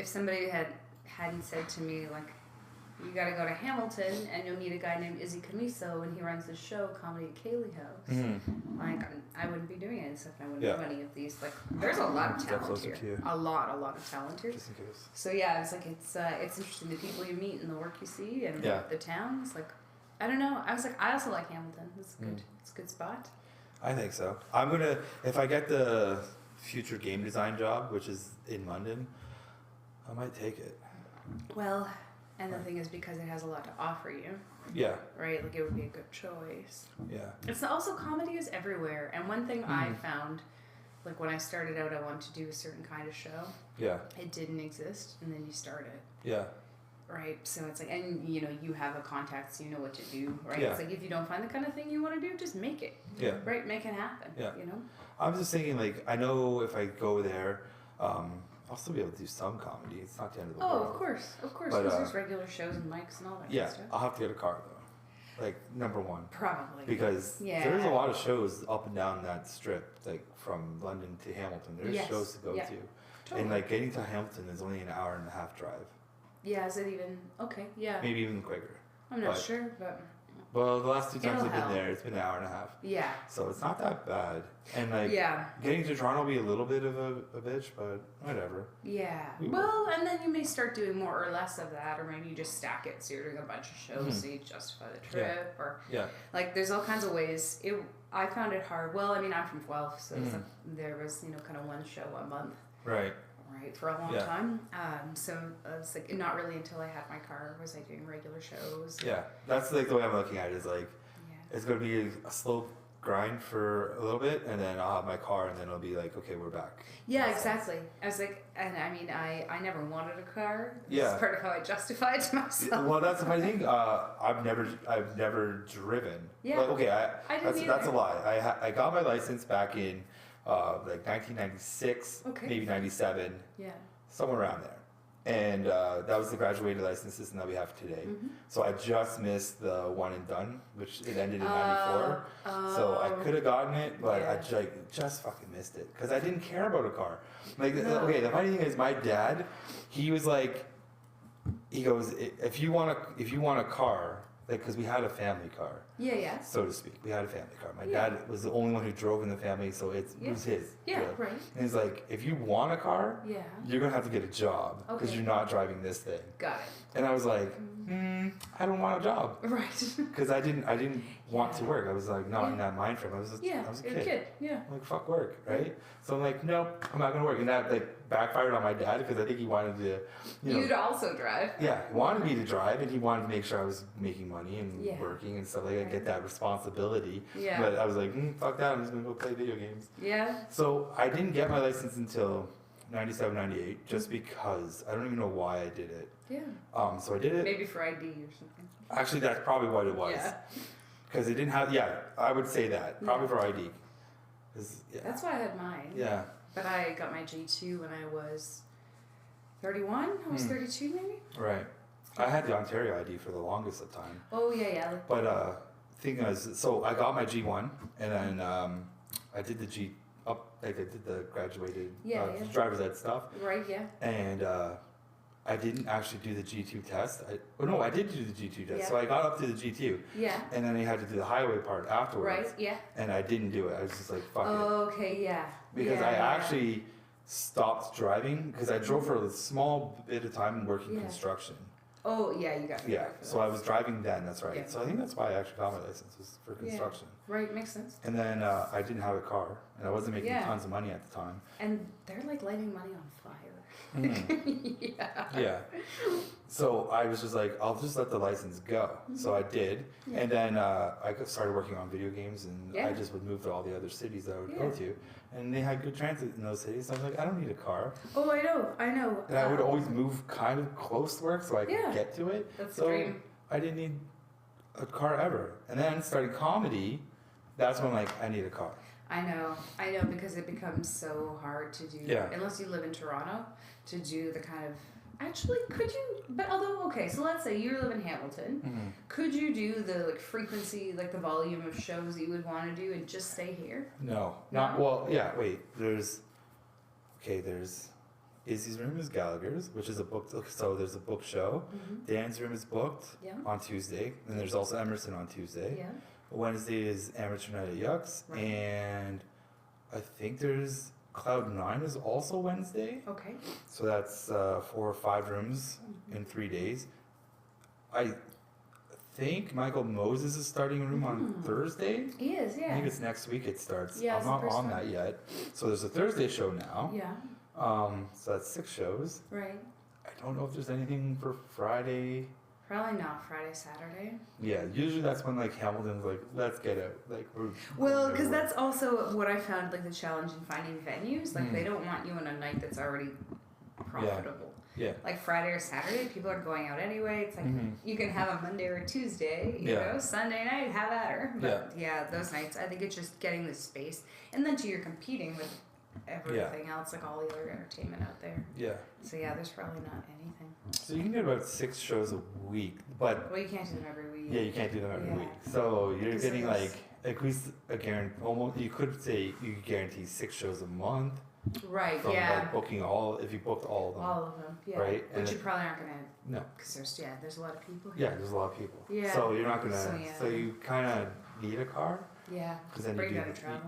somebody hadn't said to me like, you got to go to Hamilton and you'll meet a guy named Izzy Camiso and he runs this show, Comedy at Cayley House. Like I wouldn't be doing it if I wouldn't know any of these. Like there's a lot of talent here. A lot of talent here. Just in case. So yeah, it's like it's interesting the people you meet and the work you see and the towns. Like I don't know. I also like Hamilton. It's good. It's a good spot. I think so. I'm gonna if I get the future game design job, which is in London, I might take it. Well. And the thing is, because it has a lot to offer you. Yeah. Right? Like, it would be a good choice. Yeah. It's also, comedy is everywhere. And one thing I found, like, when I started out, I wanted to do a certain kind of show. Yeah. It didn't exist, and then you start it. Yeah. Right? So it's like, and, you know, you have a contact, so you know what to do, right? Yeah. It's like, if you don't find the kind of thing you want to do, just make it. Yeah. Right? Make it happen. Yeah. You know? I was just thinking, like, I know if I go there, I'll still be able to do some comedy. It's not the end of the world. Oh, of course. Because there's regular shows and mics and all that kind of stuff. I'll have to get a car, though. Like, number one. Probably. Because there's a lot of shows up and down that strip, like, from London to Hamilton. There's shows to go to. Totally. And, like, getting to Hamilton is only an hour and a half drive. Yeah, is it even... Okay, yeah. Maybe even quicker. I'm not sure, but... Well, the last 2 times I've been there, it's been an hour and a half. Yeah. So it's not that bad. And, like, getting to Toronto will be a little bit of a bitch, but whatever. Yeah. Well, and then you may start doing more or less of that, or maybe you just stack it, so you're doing a bunch of shows, so you justify the trip, or... Yeah. Like, there's all kinds of ways. I found it hard. Well, I mean, I'm from Guelph, so it's like, there was, you know, kind of one show a month. Right. For a long time. So it's like not really until I had my car was I doing regular shows. Yeah, that's like the way I'm looking at it is like it's going to be a slow grind for a little bit, and then I'll have my car, and then it'll be like, okay, we're back. Yeah, exactly. I was like, and I mean, I never wanted a car. That's part of how I justify it to myself. Well, that's the funny thing. I've never driven. Yeah. Well, okay, that's a lie. I got my license back in. Like 1996, maybe 97, somewhere around there. And that was the graduated license system that we have today. So I just missed the one and done, which it ended in 94. So I could have gotten it, but I just fucking missed it because I didn't care about a car. Like, okay, the funny thing is, my dad, he was like, he goes, if you want a car, like, because we had a family car. Yeah. So to speak, we had a family car. My dad was the only one who drove in the family, so it was his. Yeah, right. And he's like, if you want a car, you're gonna have to get a job because you're not driving this thing. Got it. And I was like, I don't want a job. Right. Because I didn't want to work. I was like not in that mind frame. I was a kid. Yeah. I'm like, fuck work, right? So I'm like, no, I'm not gonna work. And that like backfired on my dad because I think he wanted to, You'd also drive. Yeah, he wanted me to drive, and he wanted to make sure I was making money and working and stuff like that. Get that responsibility. Yeah. But I was like, fuck that. I'm just gonna go play video games. Yeah. So I didn't get my license until 97, 98, just because I don't even know why I did it. Yeah. So I did it. Maybe for ID or something. Actually, that's probably what it was. Yeah. Because it didn't have. Yeah, I would say that probably for ID. That's why I had mine. Yeah. But I got my G2 when I was 31. I was 32 maybe. Right. I had the Ontario ID for the longest of time. Oh yeah. But thing is, so I got my G1, and then I did the G up, like I did the graduated driver's ed stuff. Right. Yeah. And I didn't actually do the G2 test. I did do the G2 test. Yeah. So I got up to the G2. Yeah. And then I had to do the highway part afterwards. Right. Yeah. And I didn't do it. I was just like, fuck it. Okay. Yeah. Because I actually stopped driving because I drove for a small bit of time working construction. Oh yeah, you got me. Yeah, so I was driving then. That's right. Yeah. So I think that's why I actually got my license, was for construction. Yeah. Right, makes sense. And then I didn't have a car, and I wasn't making tons of money at the time. And they're like lighting money on fire. Yeah. So I was just like, I'll just let the license go. So I did, and then I started working on video games, and I just would move to all the other cities that I would go to, and they had good transit in those cities. So I was like, I don't need a car. Oh, I know. And I would always move kind of close to work so I could get to it. That's so the dream. I didn't need a car ever. And then started comedy. That's when I need a car. I know, because it becomes so hard to do, unless you live in Toronto, to do the kind of, actually, could you, but although, okay, so let's say you live in Hamilton, could you do the frequency, the volume of shows that you would want to do and just stay here? No, not, well, yeah, wait, there's Izzy's room is Gallagher's, which is a book, so there's a book show. Dan's room is booked on Tuesday, and there's also Emerson on Tuesday. Yeah. Wednesday is Amateur Night at Yucks, and I think there's Cloud9 is also Wednesday. Okay. So that's 4 or 5 rooms in 3 days. I think Michael Moses is starting a room on Thursday. He is, yeah. I think it's next week it starts. Yeah, I'm not on that yet. So there's a Thursday show now. Yeah. So that's 6 shows. Right. I don't know if there's anything for Friday. Probably not Friday, Saturday. Yeah, usually that's when Hamilton's let's get out. Well, because that's also what I found the challenge in finding venues. They don't want you on a night that's already profitable. Yeah. Like Friday or Saturday, people are going out anyway. It's you can have a Monday or a Tuesday, you know, Sunday night, have at her. But those nights, I think it's just getting the space. And then you're competing with everything else, all the other entertainment out there. Yeah. So there's probably not anything. So you can get about 6 shows a week, but well, you can't do them every week. Yeah, you can't do them every week. So you're getting at least a guarantee. Almost, you could say you could guarantee 6 shows a month. Right. From, booking if you booked all of them. All of them. Yeah. Right. Which you probably aren't gonna. No. Because there's a lot of people here. Yeah, there's a lot of people. Yeah. So you're not gonna. So you kind of need a car. Yeah. Because then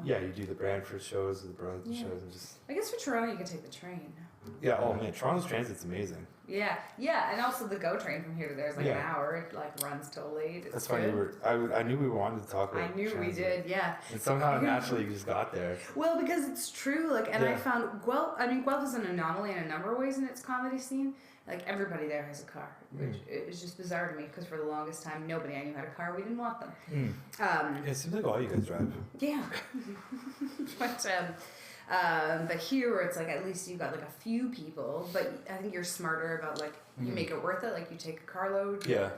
you do the Brantford shows, the Burlington shows, and just. I guess for Toronto you can take the train. Yeah. Oh man, Toronto's transit's amazing. Yeah, and also the GO train from here to there is an hour. It runs till late. That's funny. I knew we wanted to talk about. I knew transit. we did. Yeah. And somehow naturally you just got there. Well, because it's true. I found Guelph is an anomaly in a number of ways in its comedy scene. Everybody there has a car, which is just bizarre to me because for the longest time nobody I knew had a car. We didn't want them. It seems like all you guys drive. Yeah. But here where it's at least you got a few people, but I think you're smarter about you make it worth it. You take a carload. Yeah.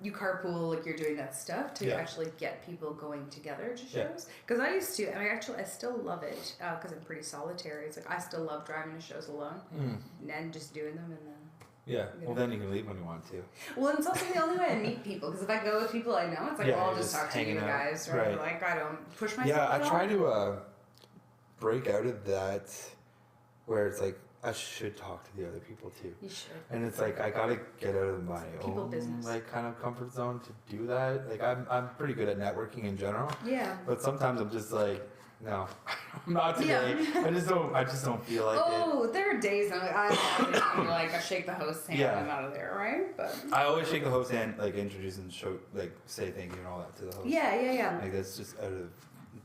you carpool, like you're doing that stuff to Yeah. actually get people going together to Yeah. shows. Because I used to, and I still love it because I'm pretty solitary. It's like I still love driving to shows alone and just doing them and then. Yeah. Well, then you can leave when you want to. Well, and it's also the only way I meet people because if I go with people I know, it's like, Yeah, well, I'll you're just just talk to you hanging out. guys, right? Right. Like I don't push myself. Yeah, I at all. try to break out of that where it's like I should talk to the other people too. You should. And it's like I gotta get out of my People own business. like kind of comfort zone to do that. Like I'm pretty good at networking in general, Yeah. but sometimes I'm just like, no, not today. Yeah. I just don't feel like it. Oh, there are days I'm like I shake the host's hand Yeah. and I'm out of there, right? But I always shake the host hand, like introduce and show, like say thank you and all that to the host. yeah. Like that's just out of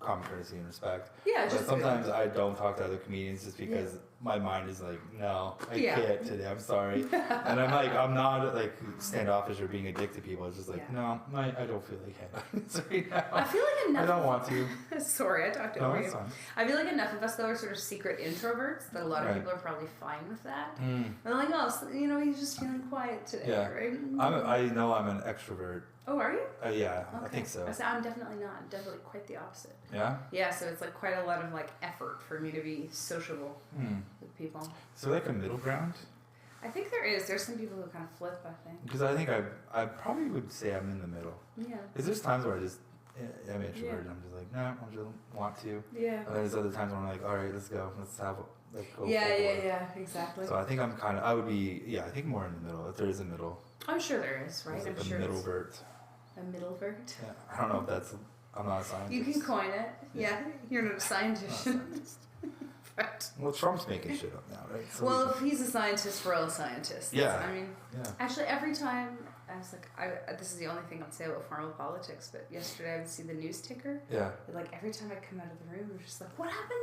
common courtesy and respect. Yeah, But just sometimes I don't talk to other comedians just because my mind is like, no, I Yeah. can't today. I'm sorry. And I'm like, I'm not like standoffish or being a dick to people. It's just like, Yeah. no, I don't feel like it right now. I feel like enough. I don't want to. Sorry, I talked No, over it's you. fine. I feel like enough of us though are sort of secret introverts that a lot of Right. people are probably fine with that. Mm. And like, oh, so, he's just feeling quiet today, Yeah. right? I know I'm an extrovert. Oh, are you? Yeah, Okay. I think so. I'm definitely not. I'm definitely quite the opposite. Yeah? Yeah, so it's like quite a lot of like effort for me to be sociable Hmm. with people. So like a middle ground? I think there is. There's some people who kind of flip, I think. Because I think I probably would say I'm in the middle. Yeah. Because there's times where I'm introverted. I'm just like, no, I just want to. Yeah. And then there's other times where I'm like, all right, let's go. Let's have like go Yeah, forward. yeah, exactly. So I think I would be, I think more in the middle. If there is a middle. I'm sure there is, right? There's like I'm a sure middle it's vert. a middle vert. Yeah. I don't know if that's, I'm not a scientist. You can coin it. Yeah, you're not a I'm not a scientist. scientist. But, Well, Trump's making shit up now, right? So well, if he's a scientist, we're all scientists. Yeah. I mean, yeah. actually, every time I was like, this is the only thing I'd say about formal politics, but yesterday I would see the news ticker. Yeah. And like every time I come out of the room, I'm just like, what happened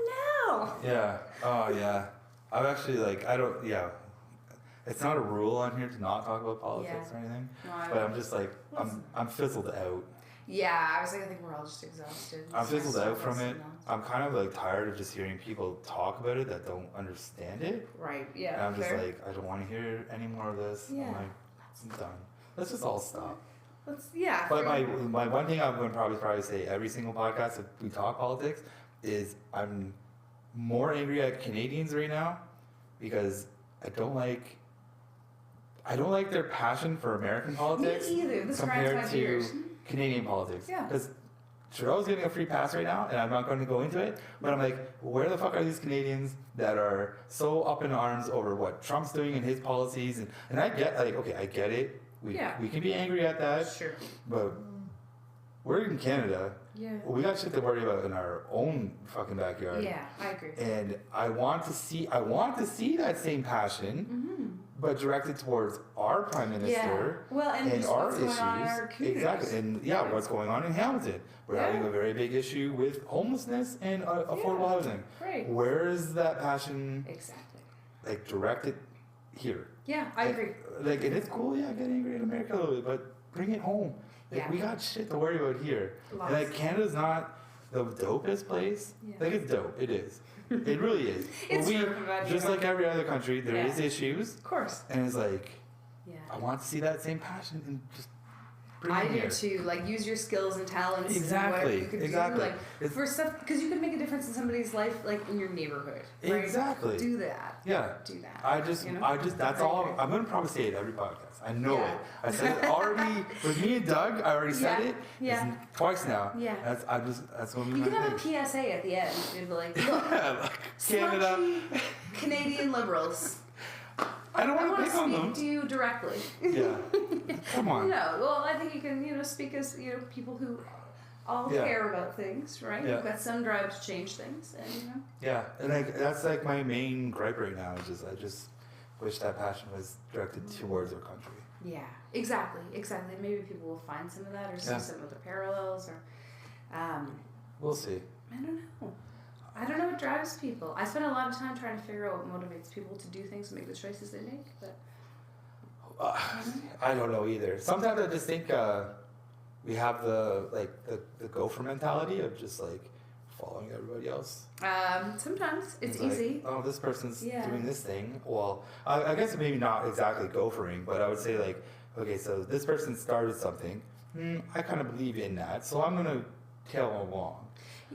now? Yeah. Oh, yeah. I'm actually like, it's not a rule on here to not talk about politics Yeah. or anything, No, but I'm just like, I'm fizzled out. Yeah, I was like, I think we're all just exhausted. I'm It's fizzled just out from it. enough. I'm kind of like tired of just hearing people talk about it that don't understand it. Right, And yeah. I'm just fair. like, I don't want to hear any more of this. Yeah. I'm like, I'm done. Let's just all stop. Yeah. But fair. my one thing I'm going to probably say every single podcast if we talk politics is I'm more angry at Canadians right now because I don't like their passion for American politics Me either. This grinds compared my to gears. Canadian politics. Yeah. Because Trudeau's getting a free pass right now, and I'm not going to go into it. But I'm like, where the fuck are these Canadians that are so up in arms over what Trump's doing and his policies? And I get I get it. We can be angry at that, Sure. but we're in Canada. Yeah. We got shit to worry about in our own fucking backyard. Yeah, I agree. And I want to see that same passion, Mm-hmm. but directed towards our prime minister. Yeah. Well, and just our what's issues. going on in our communities. Exactly. And what's going on in Hamilton. We're having a very big issue with homelessness and affordable housing. Right. Where is that passion Exactly. like directed here? Yeah, I agree. Like, and it's cool, get angry at America a little bit, but bring it home. Like, Yeah. we got shit to worry about here. Lots. And like, Canada's not the dopest place. Yeah. Like, it's dope. It is. It really is. But It's we, true about just you. like every other country, there Yeah. is issues, Of course. and it's like, Yeah. I want to see that same passion and just bring I it do here. too. Like, use your skills and talents. Exactly, And what you could exactly. Do, like, It's- for stuff, because you could make a difference in somebody's life, like in your neighborhood. Right? Exactly. Do that. Yeah. Do that. I just, that's I all. agree. I'm gonna probably say it every podcast. I know Yeah. it. I said it already with me and Doug. I already said Yeah. it. Yeah. It's twice now. Yeah. That's what You we could might have a do. PSA at the end. You'd be like, look, Like, Canada. smudgy Canadian liberals. I don't I want want to to pick on speak them. to you directly. Yeah. Come on. No, well, I think you can, speak as, people who all Yeah. care about things, right? Yeah. You've got some drive to change things, and, Yeah, and that's like my main gripe right now. Is I just wish that passion was directed towards our country. Yeah, exactly. Maybe people will find some of that or see Yeah. some of the parallels or, We'll see. I don't know. I don't know what drives people. I spend a lot of time trying to figure out what motivates people to do things and make the choices they make, but I don't know either. Sometimes I just think we have the gopher mentality of just like following everybody else. sometimes it's like, easy. oh, this person's Yeah. doing this thing. Well, I guess maybe not exactly gophering, but I would say like, okay, so this person started something. I kind of believe in that, so I'm gonna tail along.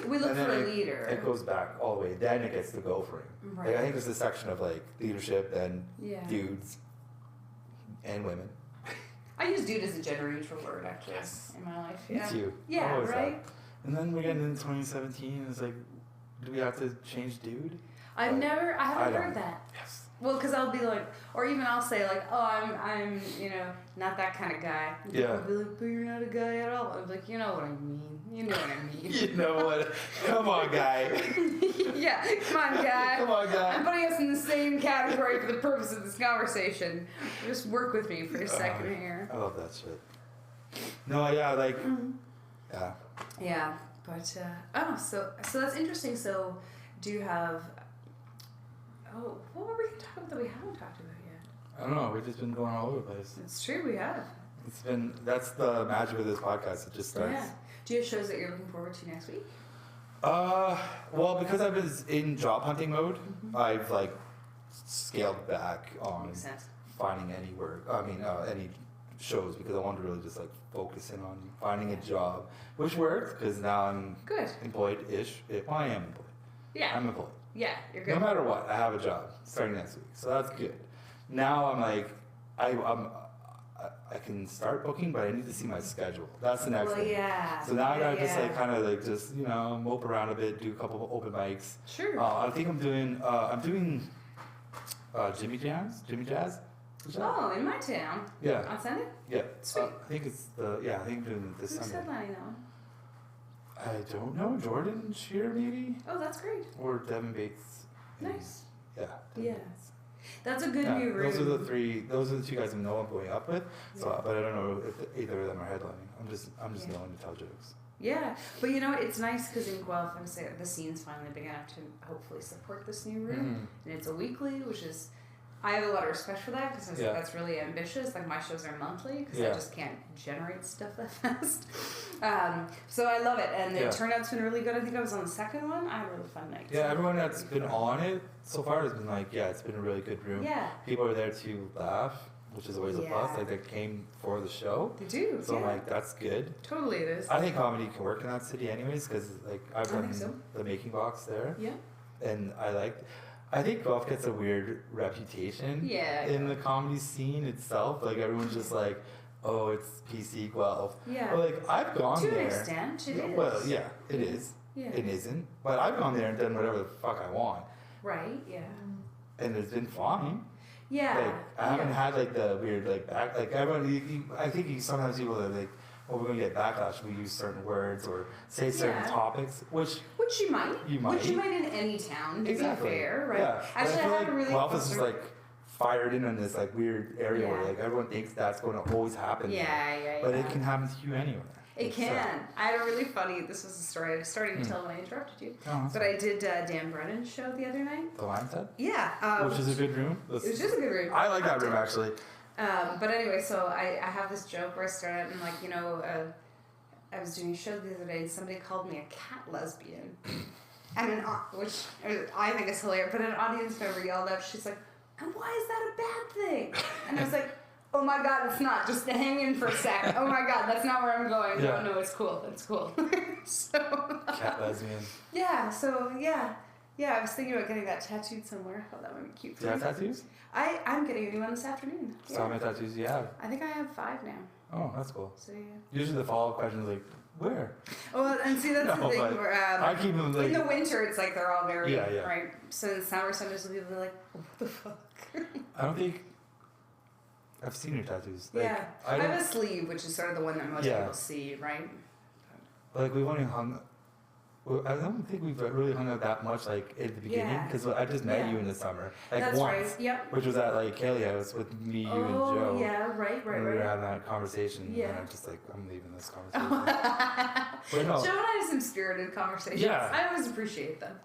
We look And then for a leader. It goes back all the way. Then it gets to go for him. Right. Like, I think there's a section of like leadership and Yeah. dudes and women. I use dude as a gender neutral word actually Yes. in my life. Me Yeah. too. Yeah, Always right? have. And then we're getting into 2017. It's like, do we have to change dude? I But haven't don't. heard that. Yes. Well, because I'll be like, or even I'll say like, oh, I'm, not that kind of guy. And Yeah. I'll be like, but you're not a guy at all. I'm like, you know what I mean. You know what I mean. You know what? Come on, guy. Yeah, come on, guy. Come on, guy. I'm putting us in the same category for the purpose of this conversation. Just work with me for a second here. I love that shit. No, yeah, like, yeah. Yeah, but so that's interesting. So, do you have? Oh, what were we going to talk about that we haven't talked about yet? I don't know. We've just been going all over the place. It's true, we have. That's the magic of this podcast. It just starts. Yeah. Do you have shows that you're looking forward to next week? Well, because I was in job hunting mode, I've like scaled back on Makes sense. finding any work. I mean, any shows because I wanted to really just like focus in on finding a job, which worked because now I'm Good. employed-ish. Well, I am employed. Yeah. I'm employed. Yeah, you're No good. matter what, I have a job starting next week, so that's good. Now I'm like, I can start booking, but I need to see my schedule. That's the next Well, thing. yeah. So now I gotta Yeah, just like yeah. kind of like just mope around a bit, do a couple of open mics. Sure. I think I'm doing Jimmy Jazz. Is that- Oh, in my town. Yeah. On Sunday? Yeah. Sweet. I think it's I think I'm doing it this Who's Sunday. headlining that one? I don't know. Jordan Shear maybe, Oh, that's great. or Devin Bates. Nice. Yeah. Devin Yeah. Bates. That's a good Yeah, new room. those are the three. Those are the two guys I know I'm going up with. So, but I don't know if either of them are headlining. I'm just Yeah. knowing to tell jokes. Yeah, but you know, it's nice because in Guelph, I'm saying the scene's finally big enough to hopefully support this new room. And it's a weekly, which is, I have a lot of respect for that because Yeah. that's really ambitious. Like my shows are monthly because Yeah. I just can't generate stuff that fast. So I love it, and the Yeah. turnout's been really good. I think I was on the second one. I had a really fun night. Yeah, everyone that's been on it so far has been like, yeah, it's been a really good room. Yeah, People are there to laugh, which is always a plus. Yeah. Like they came for the show, they do. so yeah. I'm like, that's good. Totally, it is. I think comedy can work in that city anyways, because like I've I think done so. the making box there, Yeah. and I think Guelph gets a weird reputation Yeah. in the comedy scene itself. Like everyone's just like, oh, it's PC Guelph. Yeah. But like I've gone To there. an extent, it is. Well, yeah, it is. Yeah. It isn't. But I've gone there and done whatever the fuck I want, Right. Yeah. and it's been fine. Yeah. Like I haven't had like the weird like back like everyone. I think sometimes people are like, oh, we're gonna get backlash if we use certain words or say certain Yeah. topics, which Which you might. You Which you might. might in any town, to exactly. be fair, right? Yeah. But Actually, I, I feel have a like really Guelph is just like fired in on this like weird area where Yeah. like everyone thinks that's going to always happen. there. Yeah. But it can happen to you anywhere. It So- can. I had a really funny. This was a story I was starting to tell when I interrupted you. Oh, that's But I did Dan Brennan's show the other night. the Lion Head, Yeah. which is a good room. it was just a good room. I like that room actually. But anyway, so I have this joke where I start out and like I was doing a show the other day and somebody called me a cat lesbian, and which I think is hilarious. But an audience member yelled out, she's like, "And why is that a bad thing?" And I was like, "Oh my God, it's not. Just hang in for a sec. Oh my God, that's not where I'm going. Yeah. No, it's cool. It's cool." So Cat lesbian. yeah, so yeah. I was thinking about getting that tattooed somewhere. Oh, that would be cute. Do you have tattoos? I'm getting a new one this afternoon. So how many tattoos do you have? I think I have 5 now. Oh, that's cool. So yeah. Usually the follow-up question is like, where? Well, and see that's No, the thing but where I keep them like. in the winter it's like they're all very Yeah, yeah. right. So in the summer sometimes people are like, what the fuck? I don't think I've seen your tattoos. Like, Yeah, I I don't, have a sleeve, which is sort of the one that most Yeah. people see, right? like we've only hung. Well, I don't think we've really hung out that much like at the beginning Yeah. because I just met Yeah. you in the summer like That's once, right. Yep. which was at like Kelly House with me, you, and Joe. Oh yeah, right. And we were having that conversation, Yeah. and I'm just like, I'm leaving this conversation. But no, Joe and I have some spirited conversations. Yeah. I always appreciate them.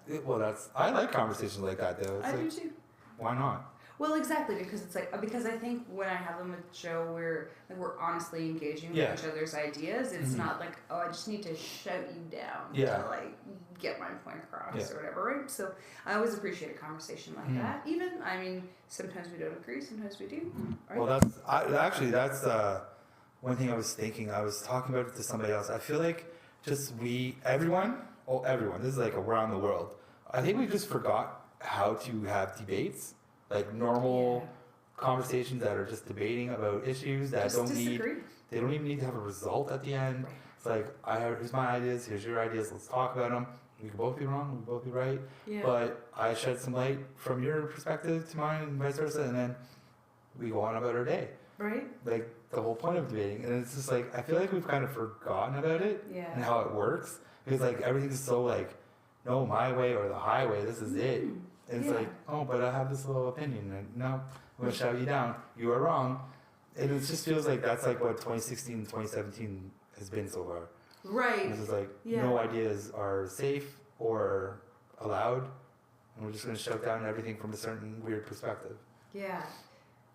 I like conversations like that though. It's I like, do too. why not? Well, exactly, because it's like, because I think when I have them with Joe, we're honestly engaging with Yeah. each other's ideas. It's Mhm. not like, oh, I just need to shout you down Yeah. to like get my point across Yeah. or whatever, right? So I always appreciate a conversation like Mhm. that. Even, I mean, sometimes we don't agree, sometimes we do. Right? Well, that's one thing I was thinking. I was talking about it to somebody else. I feel like just everyone, this is like around the world. I think we just forgot how to have debates, like normal Yeah. conversations that are just debating about issues that Just disagree. they don't even need to have a result at the end. Right. It's like, here's my ideas, here's your ideas, let's talk about them. We could both be wrong, we could both be right. Yeah. But I shed some light from your perspective to mine and vice versa, and then we go on about our day. Right? Like the whole point of debating. And it's just like, I feel like we've kind of forgotten about it and Yeah. how it works. Because like everything's so like, no, my way or the highway, this is it. And it's Yeah. like, oh, but I have this little opinion. And no, I'm going to shout you down. You are wrong. And it just feels like that's like what 2016, 2017 has been so far. Right. This is like, Yeah. no ideas are safe or allowed. And we're just going to shut down everything from a certain weird perspective. Yeah.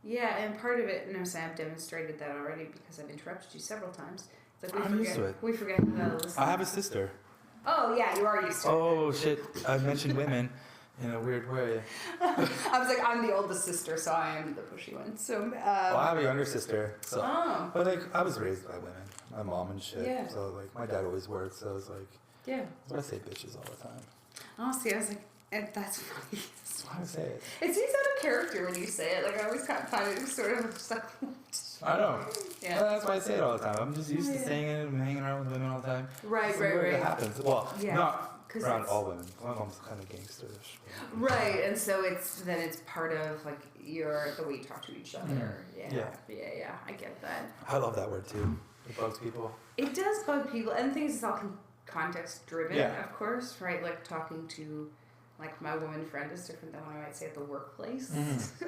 Yeah, and part of it, and I'm saying I've demonstrated that already because I've interrupted you several times. It's like I'm used to it. We forget how to listen. I have a sister. Oh, yeah, you are used to it. Oh, shit. I mentioned women in a weird way. I was like, I'm the oldest sister, so I am the pushy one. So, Well, I have a younger sister. So, oh, but like, I was raised by women. My mom and shit. Yeah. So like, my dad always worked. So I was like, yeah. I say bitches all the time. Oh, see, I was like, that's funny. That's why I say it. It seems out of character when you say it. Like, I always kind of find it sort of just like, I know. yeah. Well, that's why I say it all the time. I'm just used to Yeah. saying it and hanging around with women all the time. Right, So right, It right. happens. Well, Yeah. not 'Cause around it's- all women. My mom's kind of gangsterish. Right, and so it's part of like the way you talk to each other. Yeah. Yeah. I get that. I love that word too. It bugs people. It does bug people, and the thing is, it's all context driven, Yeah. of course, right? Like talking to, like my woman friend is different than what I might say at the workplace.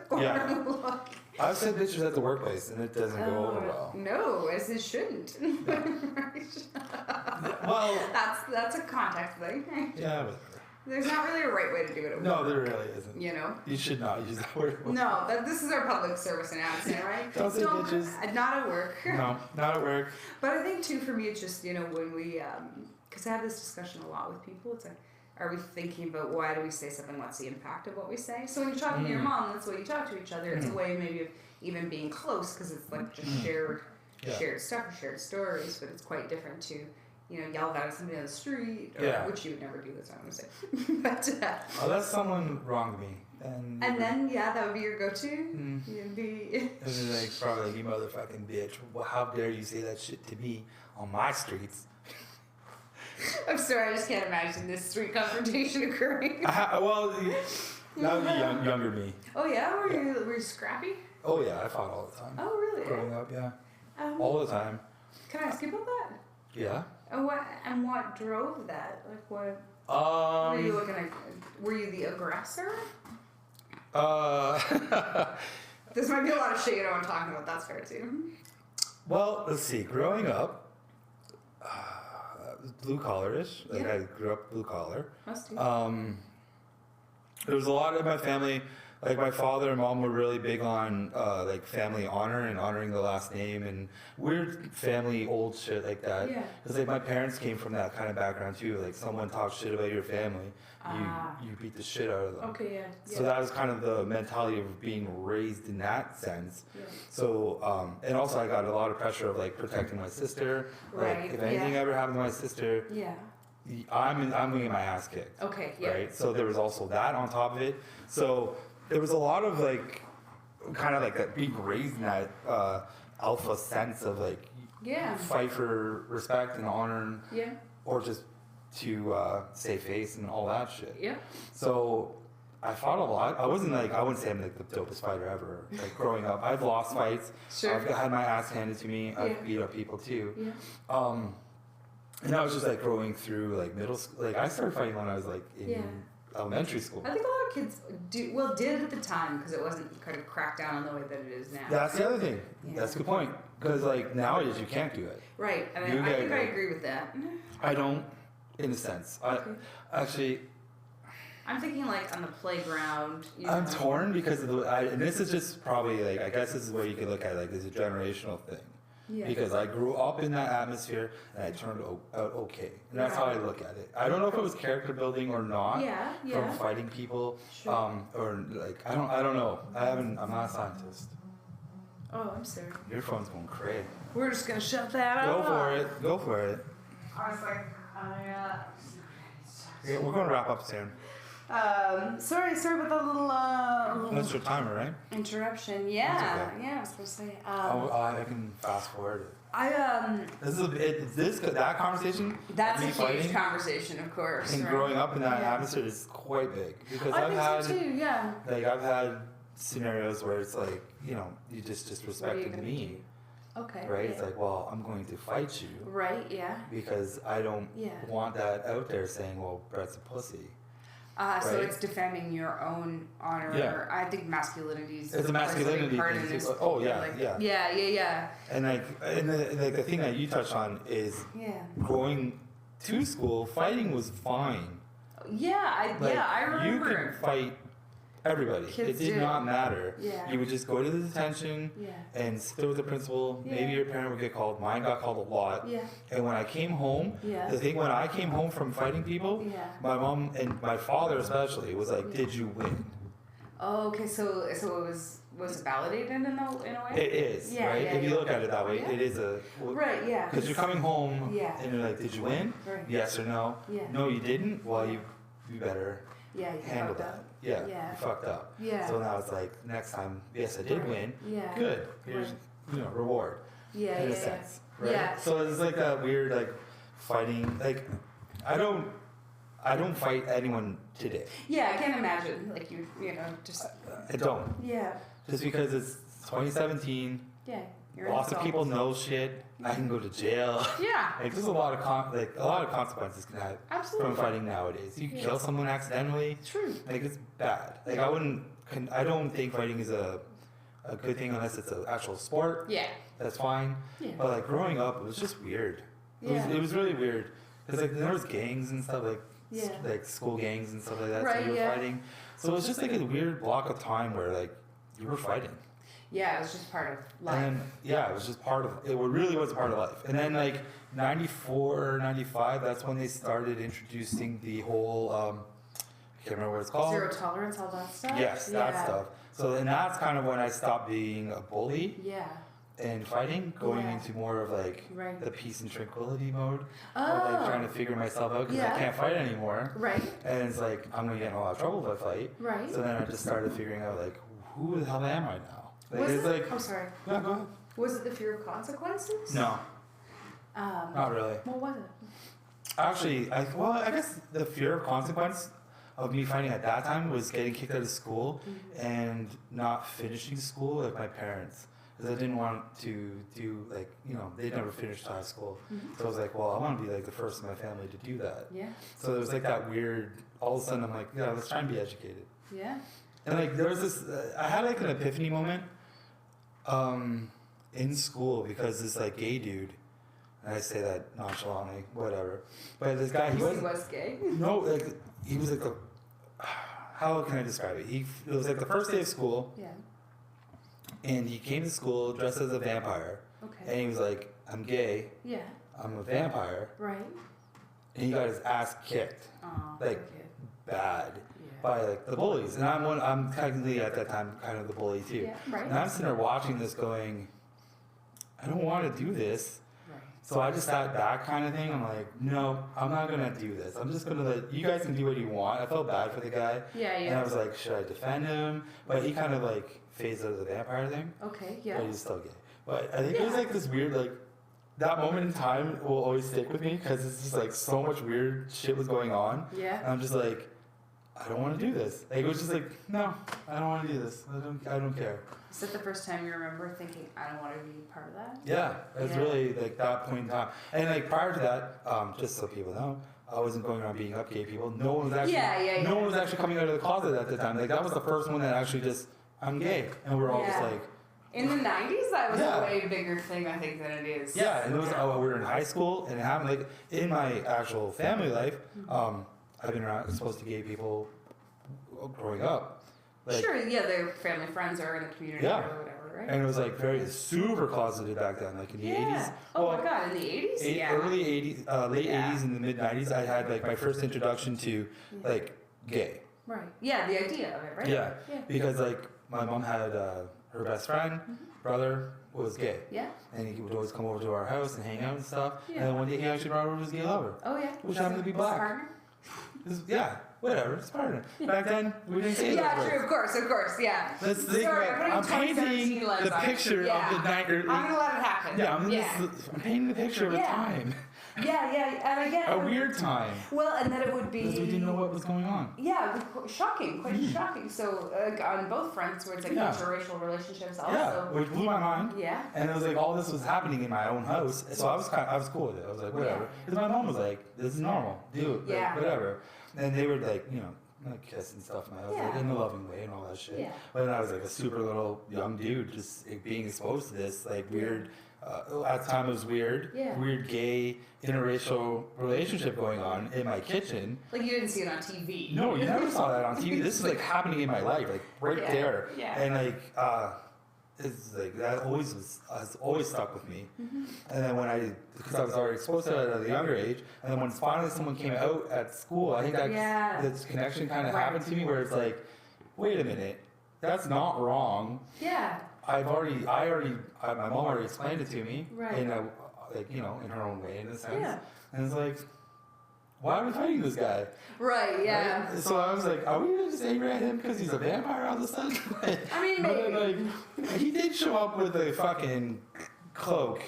Or Yeah. like, I've said bitches at the workplace and it doesn't go over well. No, as it shouldn't. Well, That's a context thing. yeah, but There's not really a right way to do it at no, work, there really isn't. you know. You should not use that word. No, this is our public service announcement, right? Don't say bitches. Not at work. No, not at work. But I think too, for me, it's just, you know, when we, because I have this discussion a lot with people. It's like, are we thinking about why do we say something? What's the impact of what we say? So when you're talking to your mom, that's the way you talk to each other. It's a way maybe of even being close because it's like just shared stuff or shared stories. But it's quite different to, you know, yell at somebody on the street, or, which you would never do. That's what I'm gonna say. But Unless someone wronged me, and then that would be your go-to. You'd be. It's like probably like, you motherfucking bitch. Well, how dare you say that shit to me on my streets? I'm sorry, I just can't imagine this street confrontation occurring. Well, that would be younger me. Oh yeah, were you scrappy? Oh yeah, I fought all the time. Oh really? Growing up, yeah, Um, all the time. Can I ask you about that? Yeah. And what drove that? Like what? Were you looking at? Were you the aggressor? This might be a lot of shit you don't want to talk about. That's fair too. Well, let's see. Growing up, blue collar-ish. Like Yeah. I grew up blue collar. Must do. There was a lot of my family, like my father and mom were really big on like family honor and honoring the last name and weird family old shit like that. Yeah. Because like my parents came from that kind of background too. Like someone talks shit about your family, you beat the shit out of them. Okay, yeah. So that was kind of the mentality of being raised in that sense. Yeah. So and also I got a lot of pressure of like protecting my sister. Like Right, if anything yeah. ever happened to my sister, Yeah. I'm gonna get my ass kicked. Okay, yeah. Right. So there was also that on top of it. So there was a lot of like, kind of like that being raised in that alpha sense of like, Yeah. fight for respect and honor, and, Yeah. or just to save face and all that shit. Yeah. So I fought a lot. I wouldn't say I'm like the dopest fighter ever. Like growing up, I've lost fights. Sure. I've had my ass handed to me. I've Yeah. beat up people too. Yeah. And I was just like growing through like middle school. Like I started fighting when I was like in Yeah. elementary school. I think a lot of kids did at the time because it wasn't kind of cracked down on the way that it is now. That's the other thing. Yeah. That's a good point. Because like nowadays you can't do it. Right. I You mean, I gotta think I go. agree with that. I don't, in a sense. Okay. Actually, I'm thinking like on the playground. I'm torn because of and this is just probably like, I guess this is where you could look at like this is a generational thing. Yeah. Because I grew up in that atmosphere and I turned out okay. And that's how I look at it. I don't know if it was character building or not. Yeah, From fighting people. Sure. Or like, I don't know. I'm not a scientist. Oh, I'm sorry. Your phone's going crazy. We're just gonna shut that Go up. for it. Go for it. I was like, Yeah, we're going to wrap up soon. sorry about the little That's your timer, right? interruption. That's Yeah, okay. yeah. I was supposed to say. I can fast forward it. I This is that conversation. That's a me huge fighting conversation, of course. and right? growing up in that Yeah. atmosphere is quite big because I I've think had so too. Yeah. like I've had scenarios where it's like you just What are you disrespected gonna me, Okay. right? Yeah. It's like, well, I'm going to fight you Right. Yeah. because I don't Yeah. want that out there saying, well, Brett's a pussy. So Right. it's defending your own honor. Yeah. I think masculinity is. It's a masculinity part thing in this. too. Oh, yeah, like, yeah. Yeah. And the thing that you touched on is Yeah. going to school, fighting was fine. Yeah. Like, I remember. you could fight everybody. Kids it did do. not matter. Yeah. You would just go to the detention Yeah. and sit with the principal. Yeah. Maybe your parent would get called. Mine got called a lot. Yeah. And when I came home, Yeah. the thing when I came home from fighting people, Yeah. my mom and my father especially was like, "Did you win?" Oh, okay. So it was it validated in a way? It is, Yeah, right? yeah, If you yeah. look at it that way, Yeah. it is a. Right. Yeah. Because you're coming home Yeah. and you're like, "Did you win?" Right. Yes or no? Yeah. No, you didn't. Well, you better Yeah. You handle fucked that. up. Yeah, Yeah. you fucked up. Yeah. So now it's like next time, yes, I did Right. win. Yeah. Good. Here's Right. reward Yeah. in Yeah. a sense, right? Yeah. So it's like that weird like fighting. Like I don't fight anyone today. Yeah. I can't imagine like you know just. I don't. Yeah. Just because it's 2017, Yeah. You're lots of insulted. people know shit. I can go to jail. Yeah. Like there's a lot of consequences can have Absolutely. from fighting nowadays. You can Yeah. kill someone accidentally. True. Like it's bad. Like I don't think fighting is a good thing unless it's an actual sport. Yeah. That's fine. Yeah. But like growing up, it was just weird. Yeah. It was really weird because like there was gangs and stuff like Yeah. like school gangs and stuff like that. Right, So you were yeah. fighting. So it was just like a weird block of time where like you were fighting. Yeah. It was just part of life. And then, yeah, it was just part of it. Really was part of life. And then like 94, 95, that's when they started introducing the whole I can't remember what it's called. Zero tolerance, all that stuff. Yes, that stuff. So then that's kind of when I stopped being a bully Yeah. and fighting, going Yeah. into more of like Right. the peace and tranquility mode. Oh. Of like trying to figure myself out because Yeah. I can't fight anymore. Right. And it's like I'm gonna get in a lot of trouble if I fight. Right. So then I just started figuring out like who the hell am I now? Like Was it's it? like I'm sorry. yeah, go ahead. Was it the fear of consequences? No, not really. What was it? Actually, I guess the fear of consequence of me fighting at that time was getting kicked out of school and not finishing school like my parents. Because I didn't want to do like, they never finished high school. So I was like, well, I want to be like the first in my family to do that. Yeah. So there was like that weird, all of a sudden I'm like, yeah, let's try and be educated. Yeah. And like there was this, I had like an epiphany moment in school because this like gay dude, and I say that nonchalantly, whatever. But this guy, he was gay. no, like he was like the. How can I describe it? It was like the first day of school, Yeah. and he came to school dressed as a vampire, Okay. and he was like, "I'm gay, Yeah. I'm a vampire," Right. and he got his ass kicked Oh. Like, okay. bad Yeah. by like the bullies, and I'm technically at that time kind of the bully too. Yeah. Right. And I'm sitting there watching this, going, "I don't want to do this." Right. So I just sat back kind of thing. I'm like, no, I'm not going to do this. I'm just going to let you guys can do what you want. I felt bad for the guy. Yeah. And I Yeah. was like, should I defend him? But he kind of like phased out of the vampire thing. Okay. But Yeah. he's still gay. But I think it was like this weird, like, that moment in time will always stick with me because it's just like so much weird shit was going on. And Yeah. I'm just like, I don't want to do this. Like, it was just like, no, I don't want to do this. I don't care. Is that the first time you remember thinking, I don't want to be part of that? Yeah, it was Yeah. really like that point in time. And like prior to that, just so people know, I wasn't going around beating up gay people. No one was actually no one was actually coming out of the closet at the time. Like that was the first one that actually just I'm gay, and we're all just Yeah. like In the 90s, that was Yeah. a way bigger thing, I think, than it is. yeah. And it was we were in high school, and it happened like in my actual family life. I've been exposed to gay people growing up. Like, sure, yeah, their family friends are in the community Yeah. or whatever, right? and it was like very super closeted back then, like in the 80s. Oh Well, my god, in the 80s? Yeah. Early 80s, late Yeah. 80s and the mid 90s, I had like my first introduction to Yeah. like gay. Right. Yeah, the idea of it, right? Yeah, Yeah. because like my mom had her best friend, brother was gay, Yeah. and he would always come over to our house and hang out and stuff. Yeah. And then one day he actually brought over his gay lover. Oh yeah. Which happened to be His black. partner? Yeah, whatever, it's partner. Back then we didn't say Yeah, those true, words. of course, yeah. Let's think Sorry, about, I'm I'm putting 2017 painting lens the on it. picture Yeah. of the night. I'm gonna let it happen. Yeah, I'm yeah. painting the picture of a Yeah. time, Yeah, and I get a weird time, Well, and that it would be. because we didn't know what was going on. Yeah, it was shocking, quite shocking. So on both fronts, where it's like Yeah. interracial relationships, Yeah, also. which blew my mind. Yeah. And it was like all this was happening in my own house, so I was cool with it. I was like, whatever, because my mom was like, this is normal, do it, Yeah. whatever. And they were like, like kiss and stuff in my house, like Yeah. in a loving way and all that shit. Yeah. But then I was like a super little young dude, just being exposed to this like weird. At the time, it was weird, Yeah. weird gay interracial relationship going on in my kitchen. Like you didn't see it on TV. No, you never saw that on TV. This is like happening in my life, like right Yeah. there. Yeah. And like, it's like that has always stuck with me. Mm-hmm. And then because I was already exposed to it at a younger age, and then when finally someone came out at school, I think that Yeah. this connection kind of Right. happened to me, where it's like, wait a minute, that's not wrong. Yeah. My mom already explained it to me, Right. in a, like in her own way, in a sense. Yeah. And it's like, why are we fighting this guy? Right. Yeah. Right? So I was like, are we just angry at him because he's a vampire all of a sudden? I mean, But then, maybe. like, he did show up with a fucking cloak,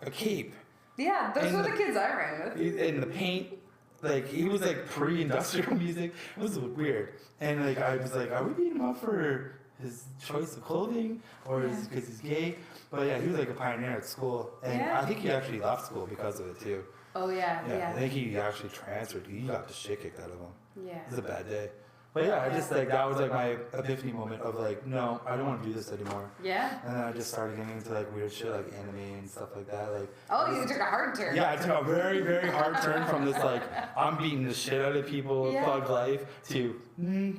a cape, Yeah, those And were the- the kids I ran with. in the paint. Like, he was like pre-industrial music. It was weird. And like, I was like, are we beating him up for his choice of clothing, or is Yeah. because he's gay? But yeah, he was like a pioneer at school, and Yeah. I think he actually left school because of it too. Oh yeah. Yeah, I Yeah. think he actually transferred. He got the shit kicked out of him. Yeah. It was a bad day. But yeah, I just like, that was like my epiphany moment of like, no, I don't want to do this anymore. Yeah. And then I just started getting into like weird shit like anime and stuff like that. Like, Oh, you took a hard turn. yeah, I took a very, very hard turn from this like, I'm beating the shit out of people, Yeah. thug life, to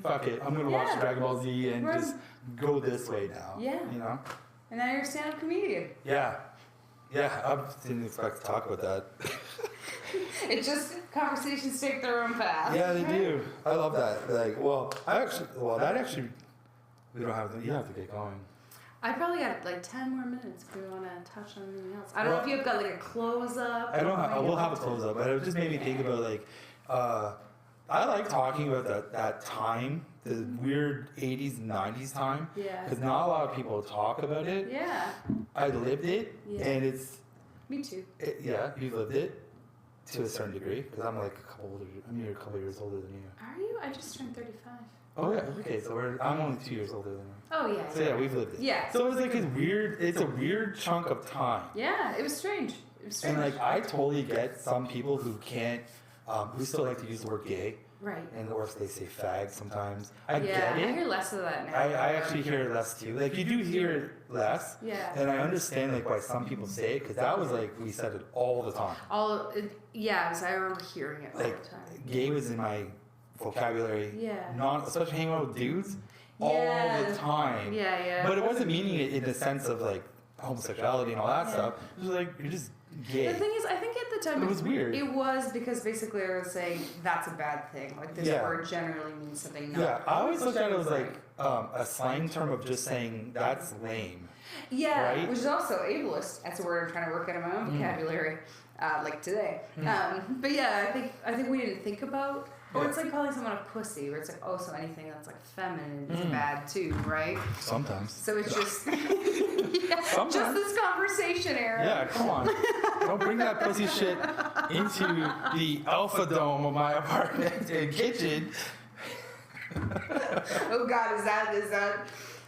fuck it, I'm gonna watch Yeah. Dragon Ball Z and Right. just go this way now. Yeah. You know? And now you're a stand-up comedian. Yeah. Yeah, I didn't expect to talk about that. It just conversations take their own path. Yeah, they do. I love that. Like, that actually, we don't have to, you have to get going. I probably got like 10 more minutes if we want to touch on anything else. I don't know Well, if you've got like a close up. I don't have, we'll have a close up, but it just made me think about like, I like talking about that time, the weird 80s and 90s time, Yeah. because not a lot of people talk about it. Yeah. I lived it, Yeah. and it's, Me too. yeah, you lived it to a certain degree, because I'm like you're a couple years older than you. Are you? I just turned 35. Oh yeah, okay, so I'm only 2 years older than you. Oh yeah. So yeah, we've lived it. Yeah. So it's like it's a weird chunk of time. Yeah, it was strange. It was strange. And like, I totally get some people who can't, who still like to use the word gay, right. and or if they say fag sometimes. I Yeah, get I it. hear less of that now. I actually hear it less too. Like, you do hear it less, Yeah. and I understand like why some people say it, because that was like, we said it all the time. Yeah, so I remember hearing it all Like, the time. gay was in my vocabulary, Yeah. especially hanging out with dudes all Yeah. the time. Yeah, yeah. But it wasn't meaning it in the sense of like homosexuality and all that Yeah. stuff. It was like, you're just gay. The thing is, I think at the time It was weird. It was because basically I was saying that's a bad thing. Like this Yeah. word generally means something. Not Yeah, I always looked at it as like a slang term of just saying that's lame. Yeah, Right? which is also ableist. That's a word I'm trying to work out in my own vocabulary, like today. But yeah, I think we didn't think about. Or Yeah. it's like calling someone a pussy, where it's like, oh, so anything that's like feminine is bad too, right? Sometimes. So it's just, yeah, just Sometimes. this conversation, Erinn. Yeah, come on. Don't bring that pussy shit into the alpha dome of my apartment and kitchen. Oh God, is that?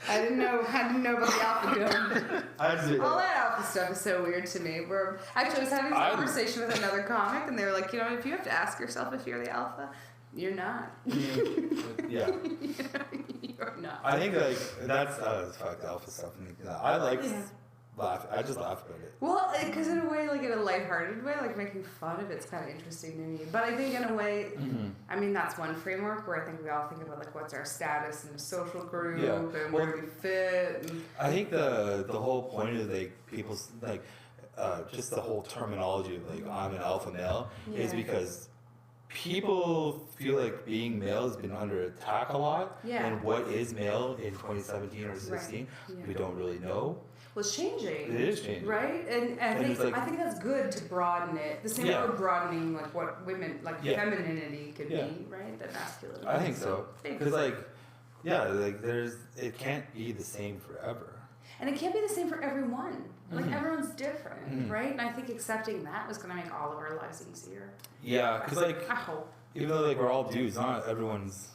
I didn't know about the alpha dome. All that alpha stuff is so weird to me. Actually, I was having this conversation with another comic, and they were like, if you have to ask yourself if you're the alpha, you're not. Yeah. You're not. I think like that's fucked alpha stuff. I like Yeah. laugh. I just laugh about it. Well, because in a way, like in a lighthearted way, like making fun of it's kind of interesting to me. But I think in a way, I mean, that's one framework where I think we all think about like what's our status in a social group and where do we fit. And, I think the whole point of like people's like just the whole terminology of like I'm an alpha male is because people feel like being male has been under attack a lot. Yeah. And what is male in 2017 or 16, we don't really know. Well, it's changing. It is changing. Right? And I think that's good to broaden it. The same way we're broadening like what women, like femininity could be, right? That masculinity. I think so. Because like it can't be the same forever. And it can't be the same for everyone. Like everyone's different, right? And I think accepting that was going to make all of our lives easier. Yeah, because like I hope. even though like we're all dudes, not everyone's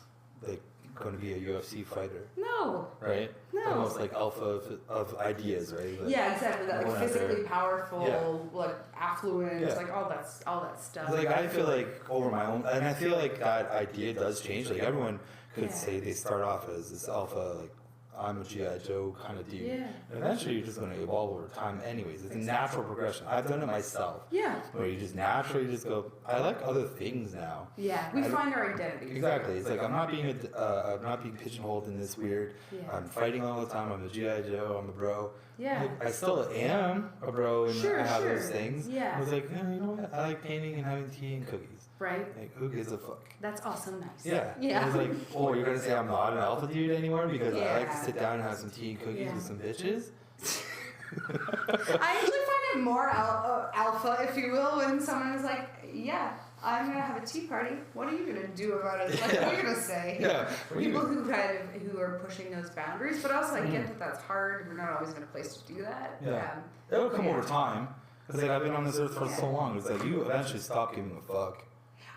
like going to be a UFC fighter. No. Right? No. Almost like alpha of ideas, right? Like, yeah, exactly. That like physically powerful, like affluent, like all that stuff. Like I feel like over my own, and I feel like that idea does change. Like everyone could say they start off as this alpha, like I'm a G.I. Joe kind of dude. Yeah. And eventually you're just going to evolve over time anyways. It's a natural progression. I've done it myself. Yeah. Where you just naturally just go, I like other things now. Yeah. We find our identity. Exactly. It's like I'm not being pigeonholed in this weird, I'm fighting all the time, I'm a G.I. Joe, I'm a bro. Yeah. Like, I still am a bro and I have those things. Yeah. I was like, you know what? I like painting and having tea and cookies. Right. Like, who gives a fuck? That's also nice. Yeah. Yeah. I was like, oh, you're going to say I'm not an alpha dude anymore because I like to sit down and have some tea and cookies with some bitches? I actually find it more alpha, if you will, when someone is like, yeah, I'm going to have a tea party. What are you going to do about it? Like, what are you going to say? Yeah. People who are pushing those boundaries, but also I get that that's hard. We're not always in a place to do that. Yeah. That would come over time. Because like, I've been on this earth for so long. It's like you eventually stop giving a fuck.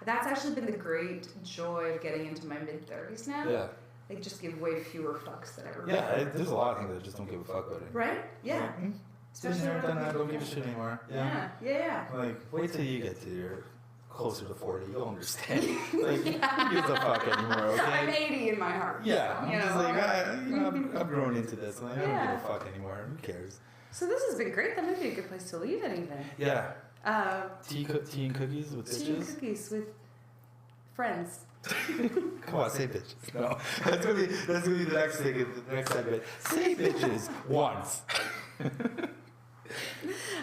That's actually been the great joy of getting into my mid-30s now. Yeah. Like, just give way fewer fucks than ever. Yeah, there's a lot of things that I just don't give a fuck about it. Right? Yeah. Like, especially when done that, don't give a shit anymore. Yeah. Like, wait till you get to your closer to 40, you'll understand. Like, who gives a fuck anymore, okay? I'm 80 in my heart. Yeah. So, I'm just like, I've grown into this. Like, I don't give a fuck anymore. Who cares? So this has been great. That might be a good place to leave it, even. Yeah. Tea and cookies with bitches? Tea and cookies with friends. Come on, say bitches. No. That's gonna be the next thing, the next segment. Say bitches once.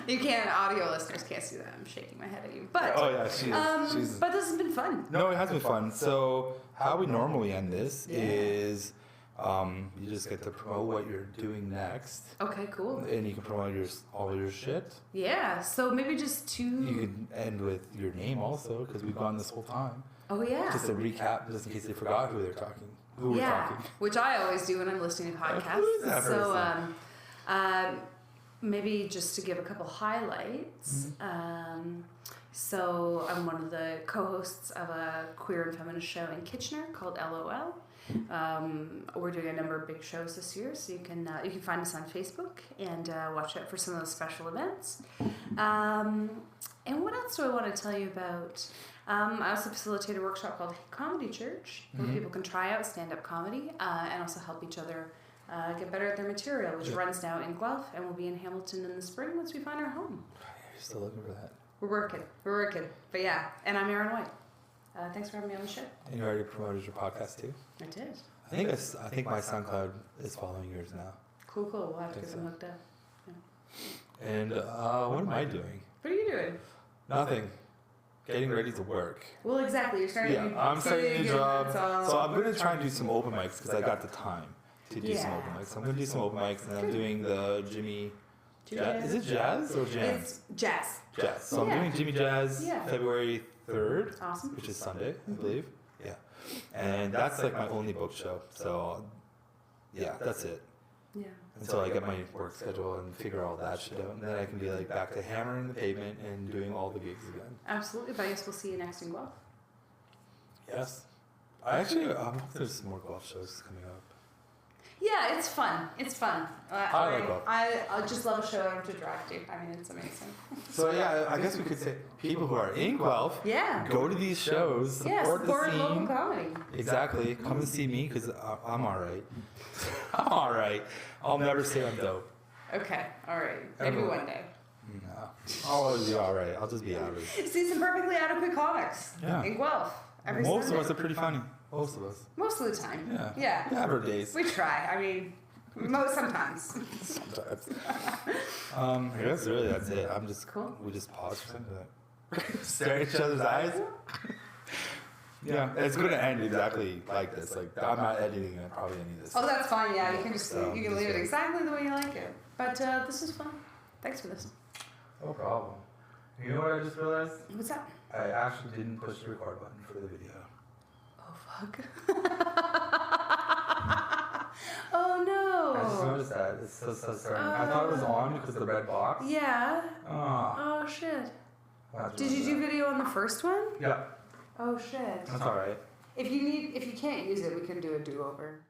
You can't, audio listeners can't see that. I'm shaking my head at you. But oh yeah, she is. She's, but this has been fun. No, it has been fun. So how we normally end this is you just get to promote what you're doing next. Okay, cool. And you can promote all your shit. Yeah, so maybe just You can end with your name also, because we've gone this whole time. Oh, yeah. Just a recap, just in case they forgot who they're talking. Who we're talking. Which I always do when I'm listening to podcasts. Who is that person? So, maybe just to give a couple highlights. So I'm one of the co-hosts of a queer and feminist show in Kitchener called LOL. We're doing a number of big shows this year, so you can find us on Facebook and watch out for some of those special events. And what else do I want to tell you about? I also facilitate a workshop called Comedy Church, where people can try out stand-up comedy and also help each other get better at their material, which runs now in Guelph and will be in Hamilton in the spring once we find our home. You're still looking for that. We're working. But yeah, and I'm Erinn White. Thanks for having me on the show. And you already promoted your podcast too? I did. I think my SoundCloud is following yours now. Cool. We'll have to get them hooked up. Yeah. And what am I doing? What are you doing? Nothing. Getting ready to work. Well, exactly. You're starting. Yeah, I'm starting a new job. So I'm going to try and do some open mics because I got the time to do some open mics. So I'm going to do some open mics, and I'm doing the Jimmy. Is it jazz or jam? It's jazz. Jazz. So I'm doing Jimmy Jazz February 3rd, awesome. Which is Sunday, I believe. Yeah. And that's like my only book show. So yeah, that's it. Yeah. Until I get my work schedule and figure all that shit out. And then I can be like back to hammering the pavement and doing all the gigs again. Absolutely. But I guess we'll see you next in Guelph. Yes. I hope there's some more golf shows coming up. Yeah, it's fun. I like golf. I just love a show to drive to. I mean, it's amazing. So yeah, I guess we could say people who are in Guelph, go to these shows, support the scene. Local comedy. Exactly. Come and see me because I'm all right. I'm all right. I'll never say I'm dope. Okay, all right. Maybe Everyone. one day. No. I'll always be alright. I'll just be average. See some perfectly adequate comics Yeah. in Guelph. Every Most of Sunday. us are pretty funny. Most of us. Most of the time. Yeah. Yeah. We have our days. We try. I mean, sometimes. Sometimes. I guess really that's it. I'm just Cool. We just pause for a second. Stare at each other's eyes. Yeah, it's gonna end exactly like this. Like I'm not editing it, probably any of this. Oh, that's fine. Yeah, you can just So, you can just leave it wait. exactly the way you like it. But this is fun. Thanks for this. No problem. You know what I just realized? What's up? I actually didn't push the record button for the video. Oh fuck. Oh I just no. noticed that. It's so starting. I thought it was on because of the red box. Yeah. Oh. Oh shit. I have to Did you remember do video on the first one? that. Yeah, Oh shit. that's alright. If you can't use it, we can do a do-over.